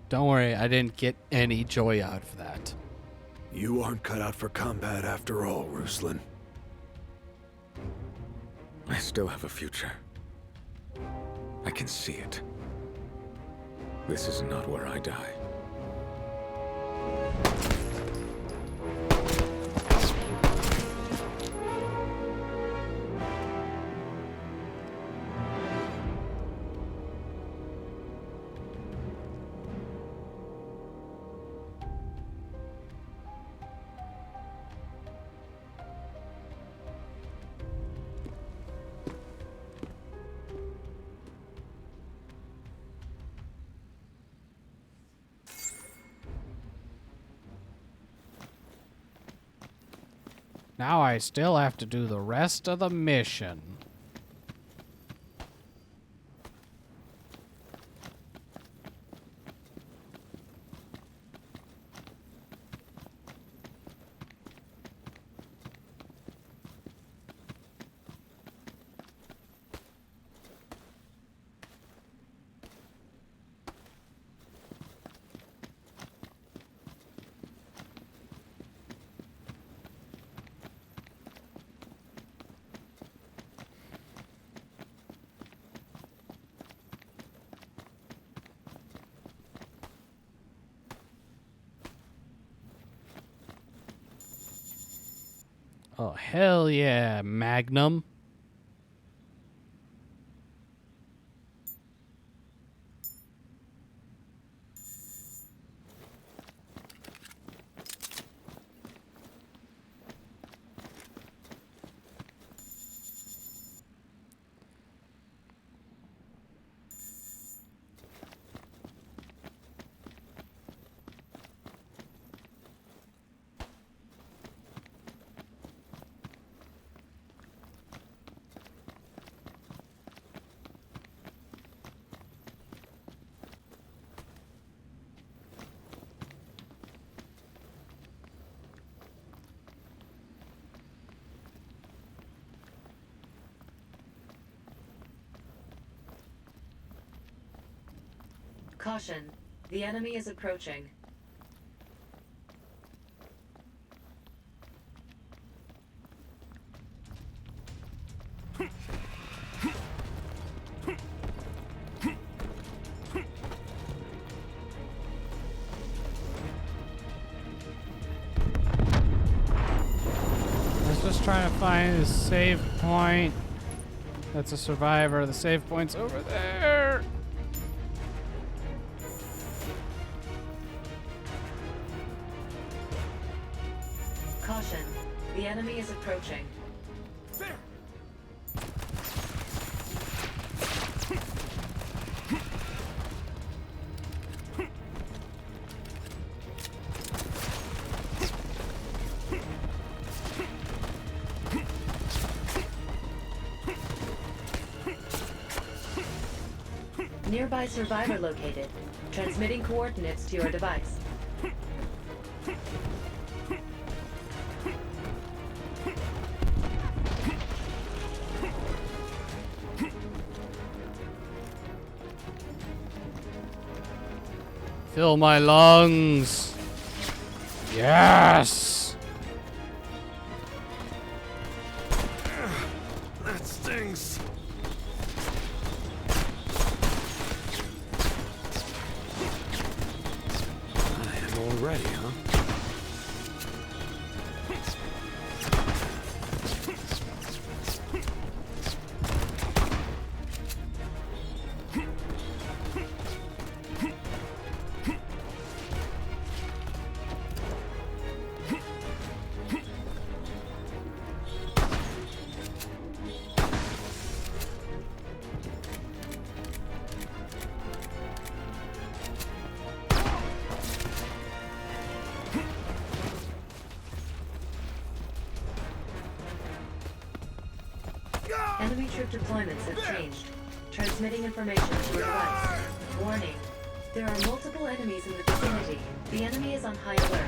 Don't worry, I didn't get any joy out of that.
You aren't cut out for combat after all, Ruslan.
I still have a future. I can see it. This is not where I die.
Now I still have to do the rest of the mission. Oh, hell yeah, Magnum.
Caution. The enemy is approaching.
I was just trying to find a save point. That's a survivor. The save point's over there.
Caution. The enemy is approaching.
There!
Nearby survivor located. Transmitting coordinates to your device.
Fill my lungs. Yes.
That stings. I am already, huh?
Enemy troop deployments have changed. Transmitting information to your device. Warning. There are multiple enemies in the vicinity. The enemy is on high alert.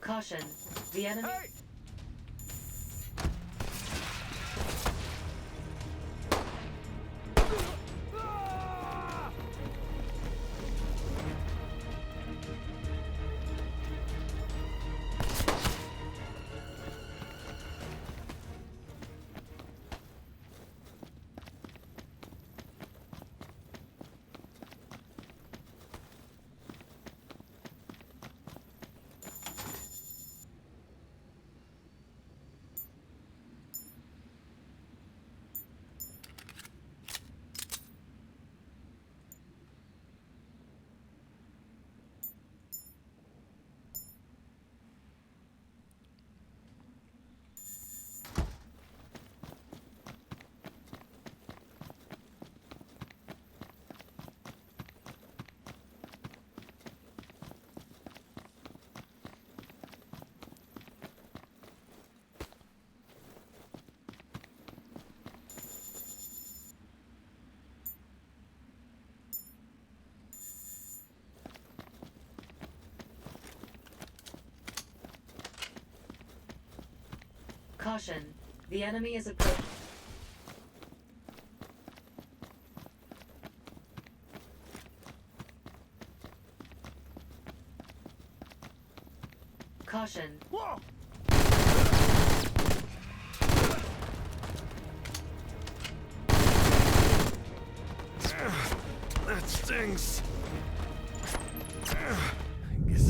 Caution. The enemy...
Hey!
Caution. The enemy is approaching. Caution.
That stings.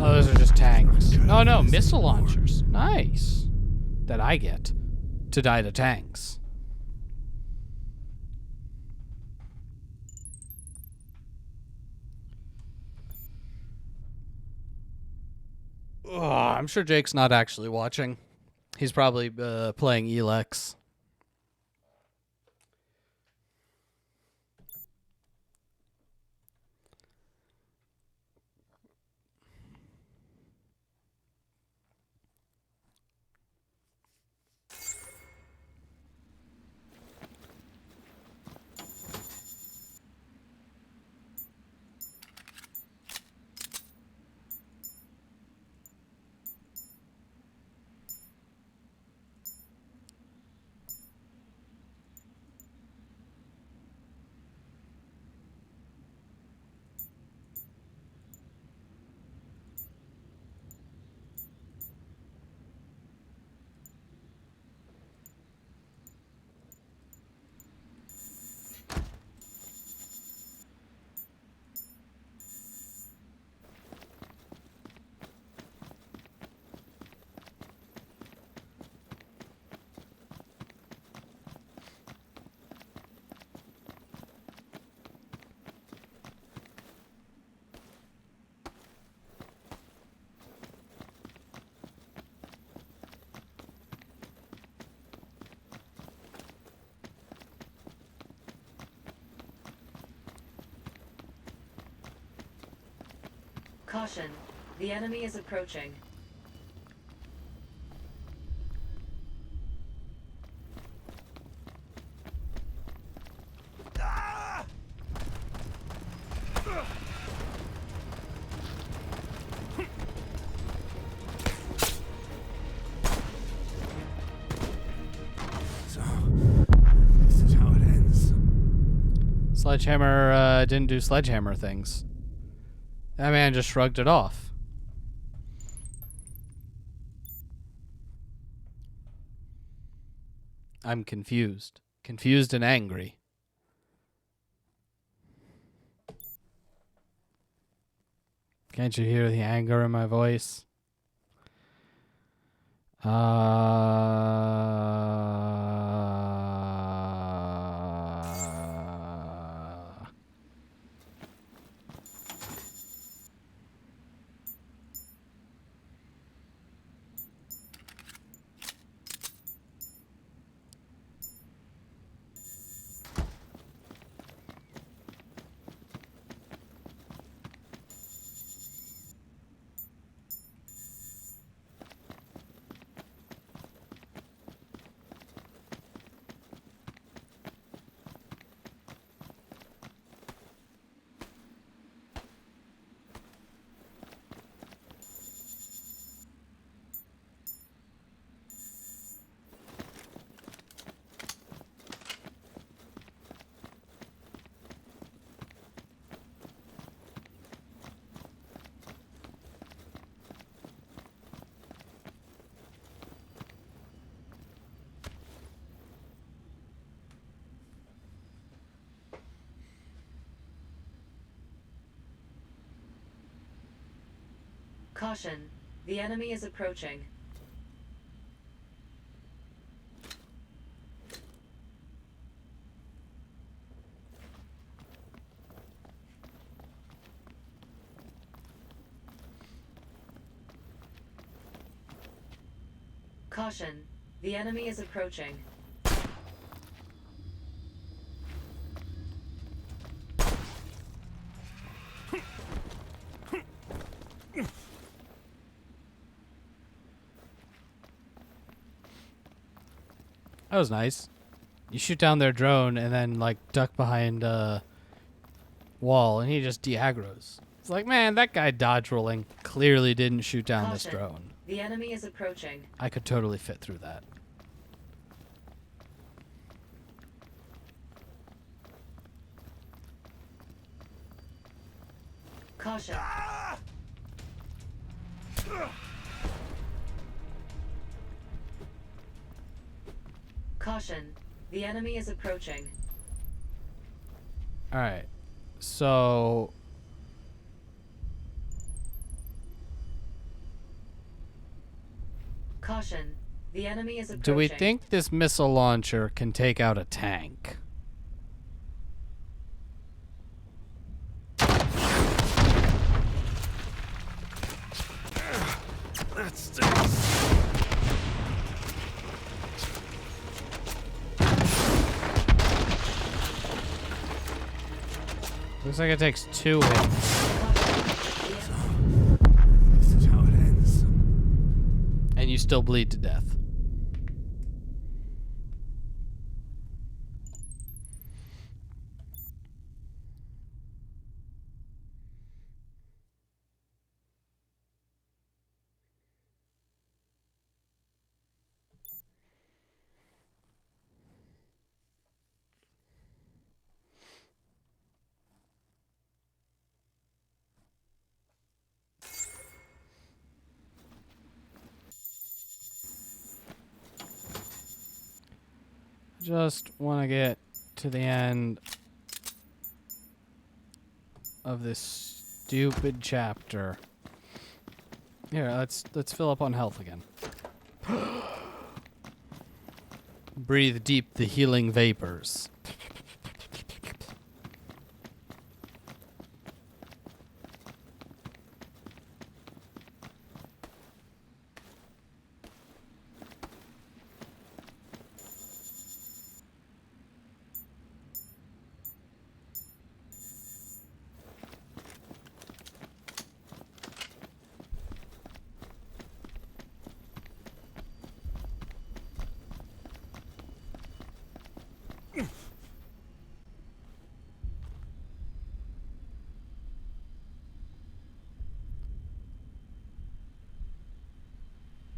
Oh, those are just tanks. Oh no, missile launchers. Nice. That I get to die to tanks. Oh, I'm sure Jake's not actually watching. He's probably playing Elex.
Caution. The enemy is approaching.
So, this is how it ends.
Sledgehammer didn't do sledgehammer things. That man just shrugged it off. I'm confused. Confused and angry. Can't you hear the anger in my voice?
Caution. The enemy is approaching. Caution. The enemy is approaching.
That was nice. You shoot down their drone and then like duck behind a wall and he just de-aggros. It's like, man, that guy dodge rolling clearly didn't shoot down this
Caution.
drone.
The enemy is approaching.
I could totally fit through that.
Caution. Caution. The enemy is approaching.
Alright. So...
Caution. The enemy is approaching.
do we think this missile launcher can take out a tank?
That stinks.
Looks like it takes 2 hits.
This is how it ends.
And you still bleed to death. Just want to get to the end of this stupid chapter. Here, let's fill up on health again. Breathe deep the healing vapors.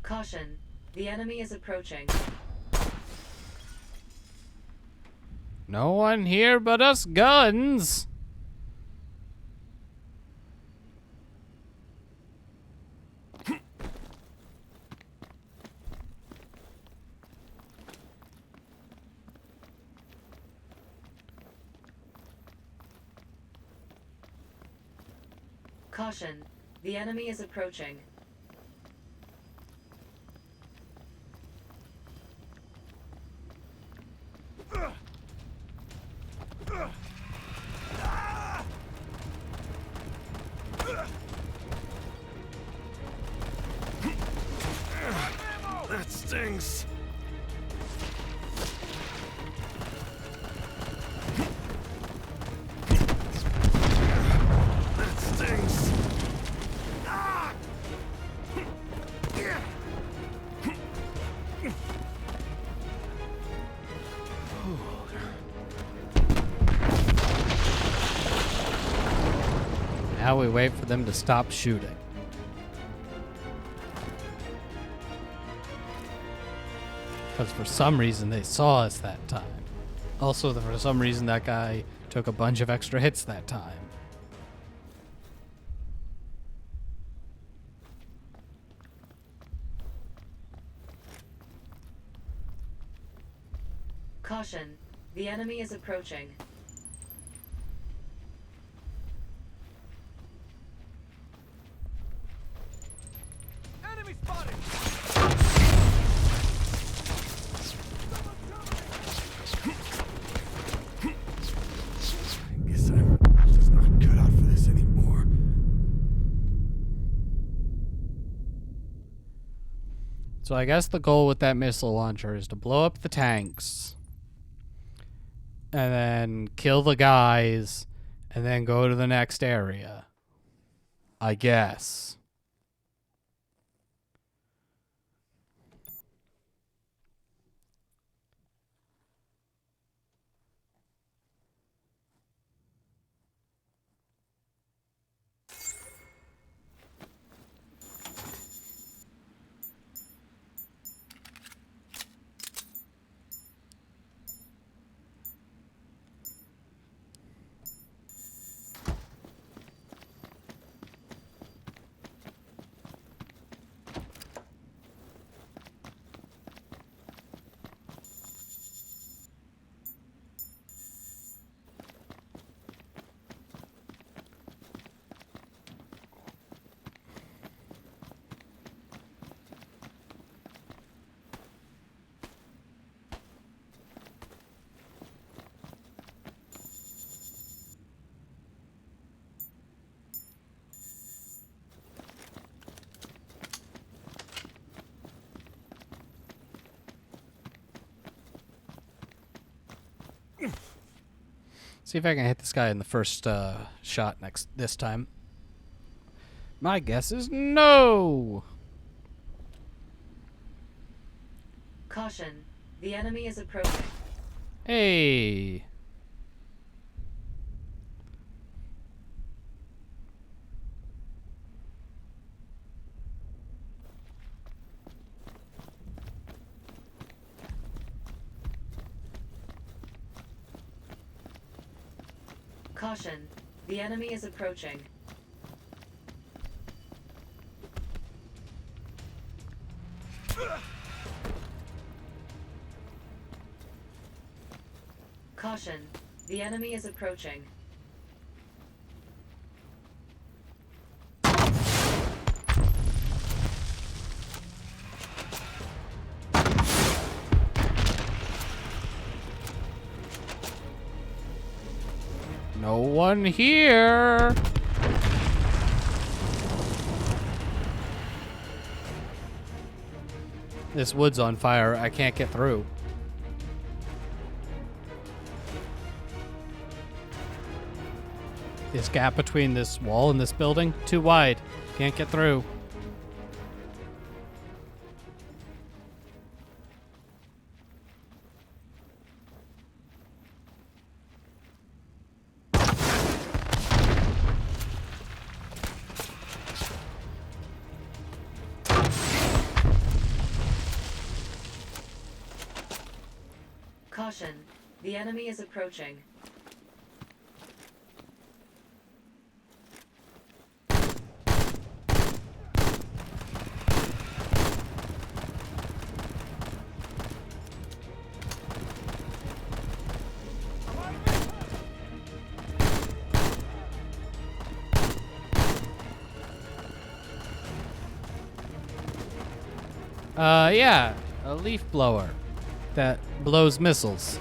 Caution. The enemy is approaching.
No one here but us guns.
Caution. The enemy is approaching.
That stings. That stings.
Now we wait for them to stop shooting. Because for some reason they saw us that time. Also, for some reason that guy took a bunch of extra hits that time.
Caution. The enemy is approaching.
Enemy spotted!
Guess I'm just not cut out for this anymore.
So I guess the goal with that missile launcher is to blow up the tanks. And then kill the guys. And then go to the next area. I guess. See if I can hit this guy in the first shot this time. My guess is no.
Caution. The enemy is approaching.
Hey.
Caution. The enemy is approaching. Caution. The enemy is approaching.
No one here. This wood's on fire. I can't get through. This gap between this wall and this building, too wide. Can't get through.
Caution. The enemy is approaching.
Yeah, a leaf blower that blows missiles.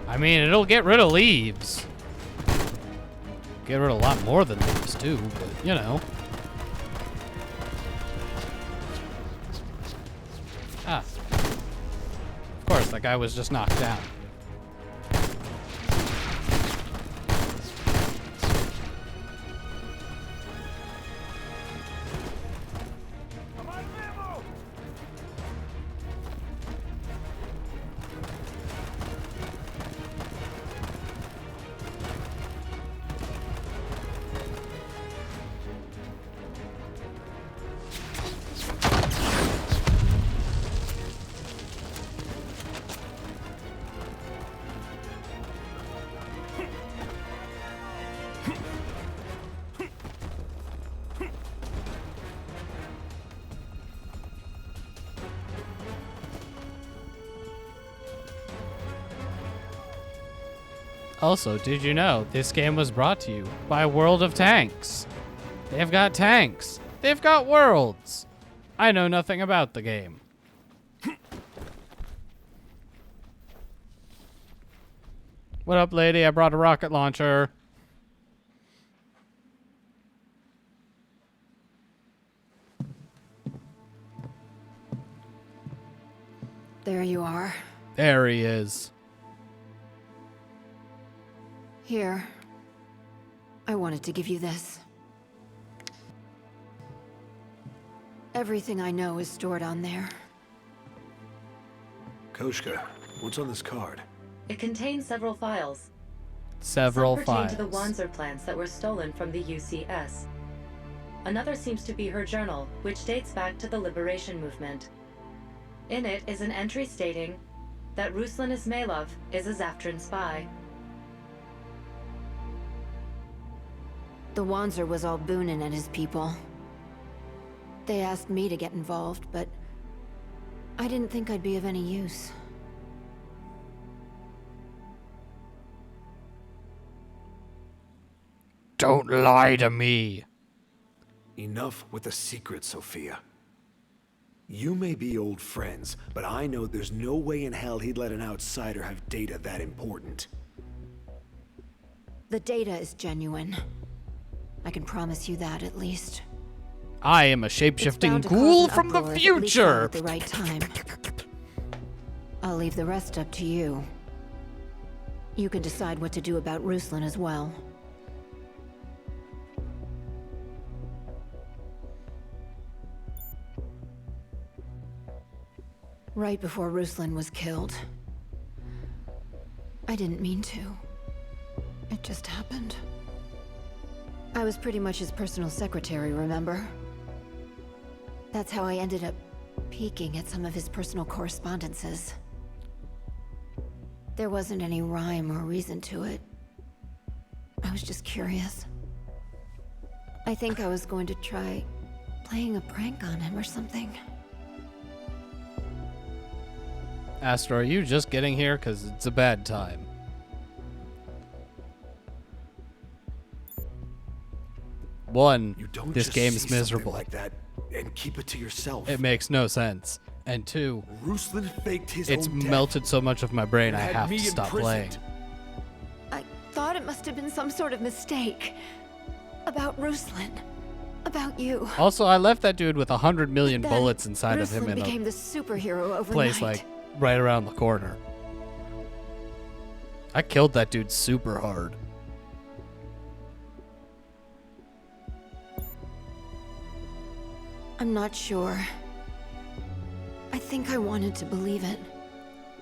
I mean, it'll get rid of leaves. Get rid of a lot more than leaves too, but you know. Ah. Of course, that guy was just knocked down. Also, did you know this game was brought to you by World of Tanks? They've got tanks. They've got worlds. I know nothing about the game. What up, lady? I brought a rocket launcher.
There you are.
There he is.
Here. I wanted to give you this. Everything I know is stored on there.
Koshka, what's on this card?
It contains several files.
Several
Some pertain
files.
to the Wanzer plants that were stolen from the UCS. Another seems to be her journal, which dates back to the Liberation Movement. In it is an entry stating that Ruslan Ismailov is a Zaftran spy.
The Wanzer was all Boonin and his people. They asked me to get involved, but I didn't think I'd be of any use.
Don't lie to me.
Enough with the secret, Sophia. You may be old friends, but I know there's no way in hell he'd let an outsider have data that important.
The data is genuine. I can promise you that, at least.
I am a
It's
shape-shifting
bound to cause
ghoul
an
from the
uproar if it leaks out
future.
at the right time. I'll leave the rest up to you. You can decide what to do about Ruslan as well. Right before Ruslan was killed. I didn't mean to. It just happened. I was pretty much his personal secretary, remember? That's how I ended up peeking at some of his personal correspondences. There wasn't any rhyme or reason to it. I was just curious. I think I was going to try playing a prank on him or something.
Astor, are you just getting here? Because it's a bad time. One,
You don't
this
just
game
see
is
something
miserable.
like that and keep it to yourself.
It makes no sense. And two,
Ruslan faked his
it's
own death
melted so much of my brain
and
I
had
have
me
to stop playing.
imprisoned.
I thought it must have been some sort of mistake. About Ruslan. About you.
Also, I left that dude with 100 million
Then
bullets inside of him
Ruslan
in
became
a
the superhero overnight.
place like right around the corner. I killed that dude super hard.
I'm not sure. I think I wanted to believe it,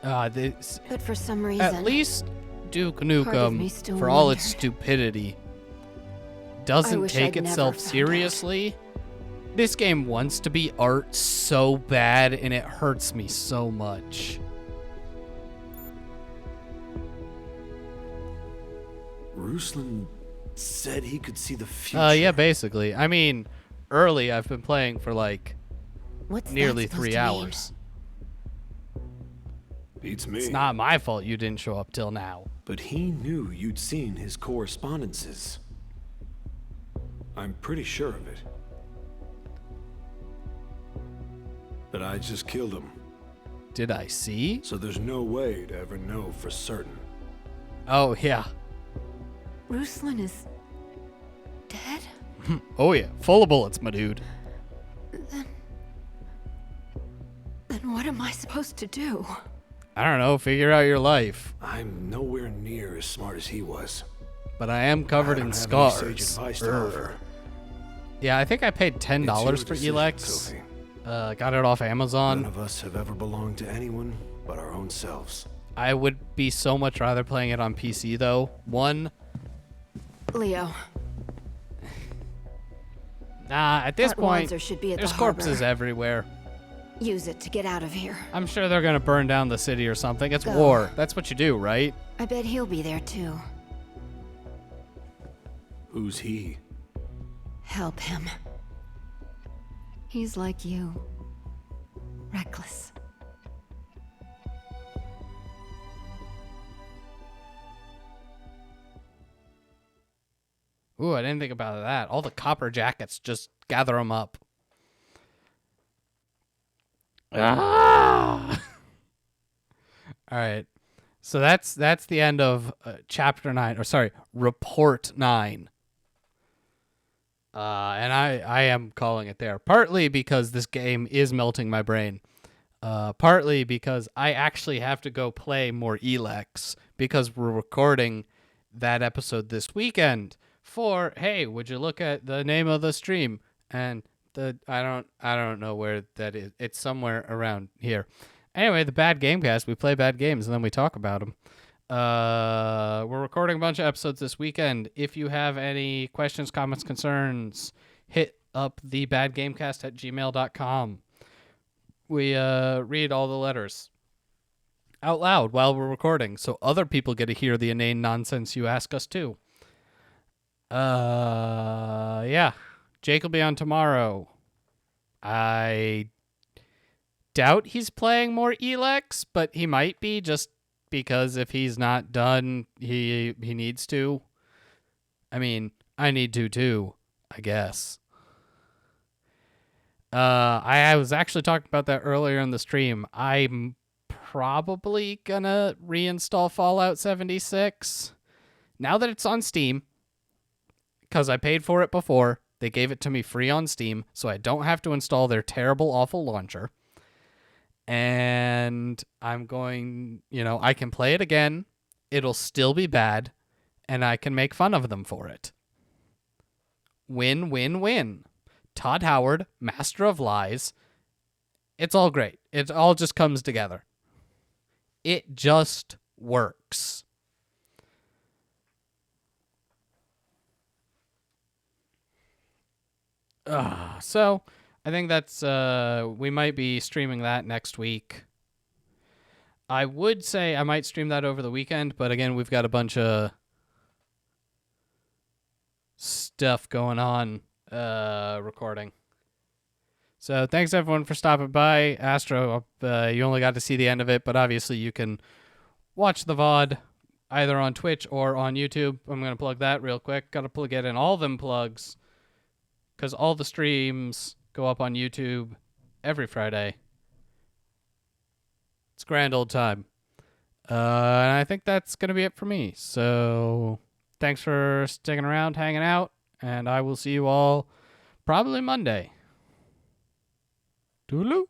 But
for some reason...
at least Duke
me
Nukem,
still
for all its
wondered.
stupidity,
I
doesn't
wish
take
I'd never
itself
found out.
seriously. This game wants to be art so bad, and it hurts me so much.
Ruslan said he could see the future.
Yeah, basically. I mean, early I've been playing for like
What's that
nearly
supposed
3
to mean?
hours.
Beats me.
It's not my fault you didn't show up till now.
But he knew you'd seen his correspondences. I'm pretty sure of it. But I just killed him.
Did I see?
So there's no way to ever know for certain.
Oh, yeah.
Ruslan is... dead?
Oh, yeah. Full of bullets, my dude.
Then what am I supposed to do?
I don't know. Figure out your life.
I'm nowhere near as smart as he was.
But I am covered
I
in
don't have any sage
scars.
advice to offer.
Yeah, I think I paid $10
It's your
for
decision,
Elex.
Sophie.
Got it off Amazon.
None of us have ever belonged to anyone but our own selves.
I would be so much rather playing it on PC, though. One,
Leo,
at this
That
point,
Wanzer should be at
there's
the
corpses
harbor.
everywhere.
use it to get out of here.
I'm sure they're gonna burn down the city or something. It's
Go.
war. That's what you do, right?
I bet he'll be there too.
Who's he?
Help him. He's like you. Reckless.
Ooh, I didn't think about that. All the copper jackets, just gather them up. Ah! All right. So that's the end of chapter 9, or sorry, report 9. And I am calling it there, partly because this game is melting my brain. Partly because I actually have to go play more Elex because we're recording that episode this weekend for, hey, would you look at the name of the stream? And I don't know where that is. It's somewhere around here. Anyway, the Bad Gamecast, we play bad games and then we talk about them. We're recording a bunch of episodes this weekend. If you have any questions, comments, concerns, hit up thebadgamecast@gmail.com. We read all the letters out loud while we're recording, so other people get to hear the inane nonsense you ask us too. Yeah. Jake will be on tomorrow. I doubt he's playing more Elex, but he might be, just because if he's not done, he needs to. I mean, I need to too, I guess. I was actually talking about that earlier in the stream. I'm probably gonna reinstall Fallout 76 now that it's on Steam, because I paid for it before They gave it to me free on Steam, so I don't have to install their terrible, awful launcher. And I'm going, I can play it again. It'll still be bad, and I can make fun of them for it. Win, win, win. Todd Howard, Master of Lies. It's all great. It all just comes together. It just works. So I think that's we might be streaming that next week. I would say I might stream that over the weekend, but again, we've got a bunch of stuff going on recording. So thanks everyone for stopping by. Astro, you only got to see the end of it, but obviously you can watch the VOD either on Twitch or on YouTube. I'm going to plug that real quick. Got to get in all them plugs, because all the streams go up on YouTube every Friday. It's a grand old time. And I think that's going to be it for me. So thanks for sticking around, hanging out, and I will see you all probably Monday. Toodaloo.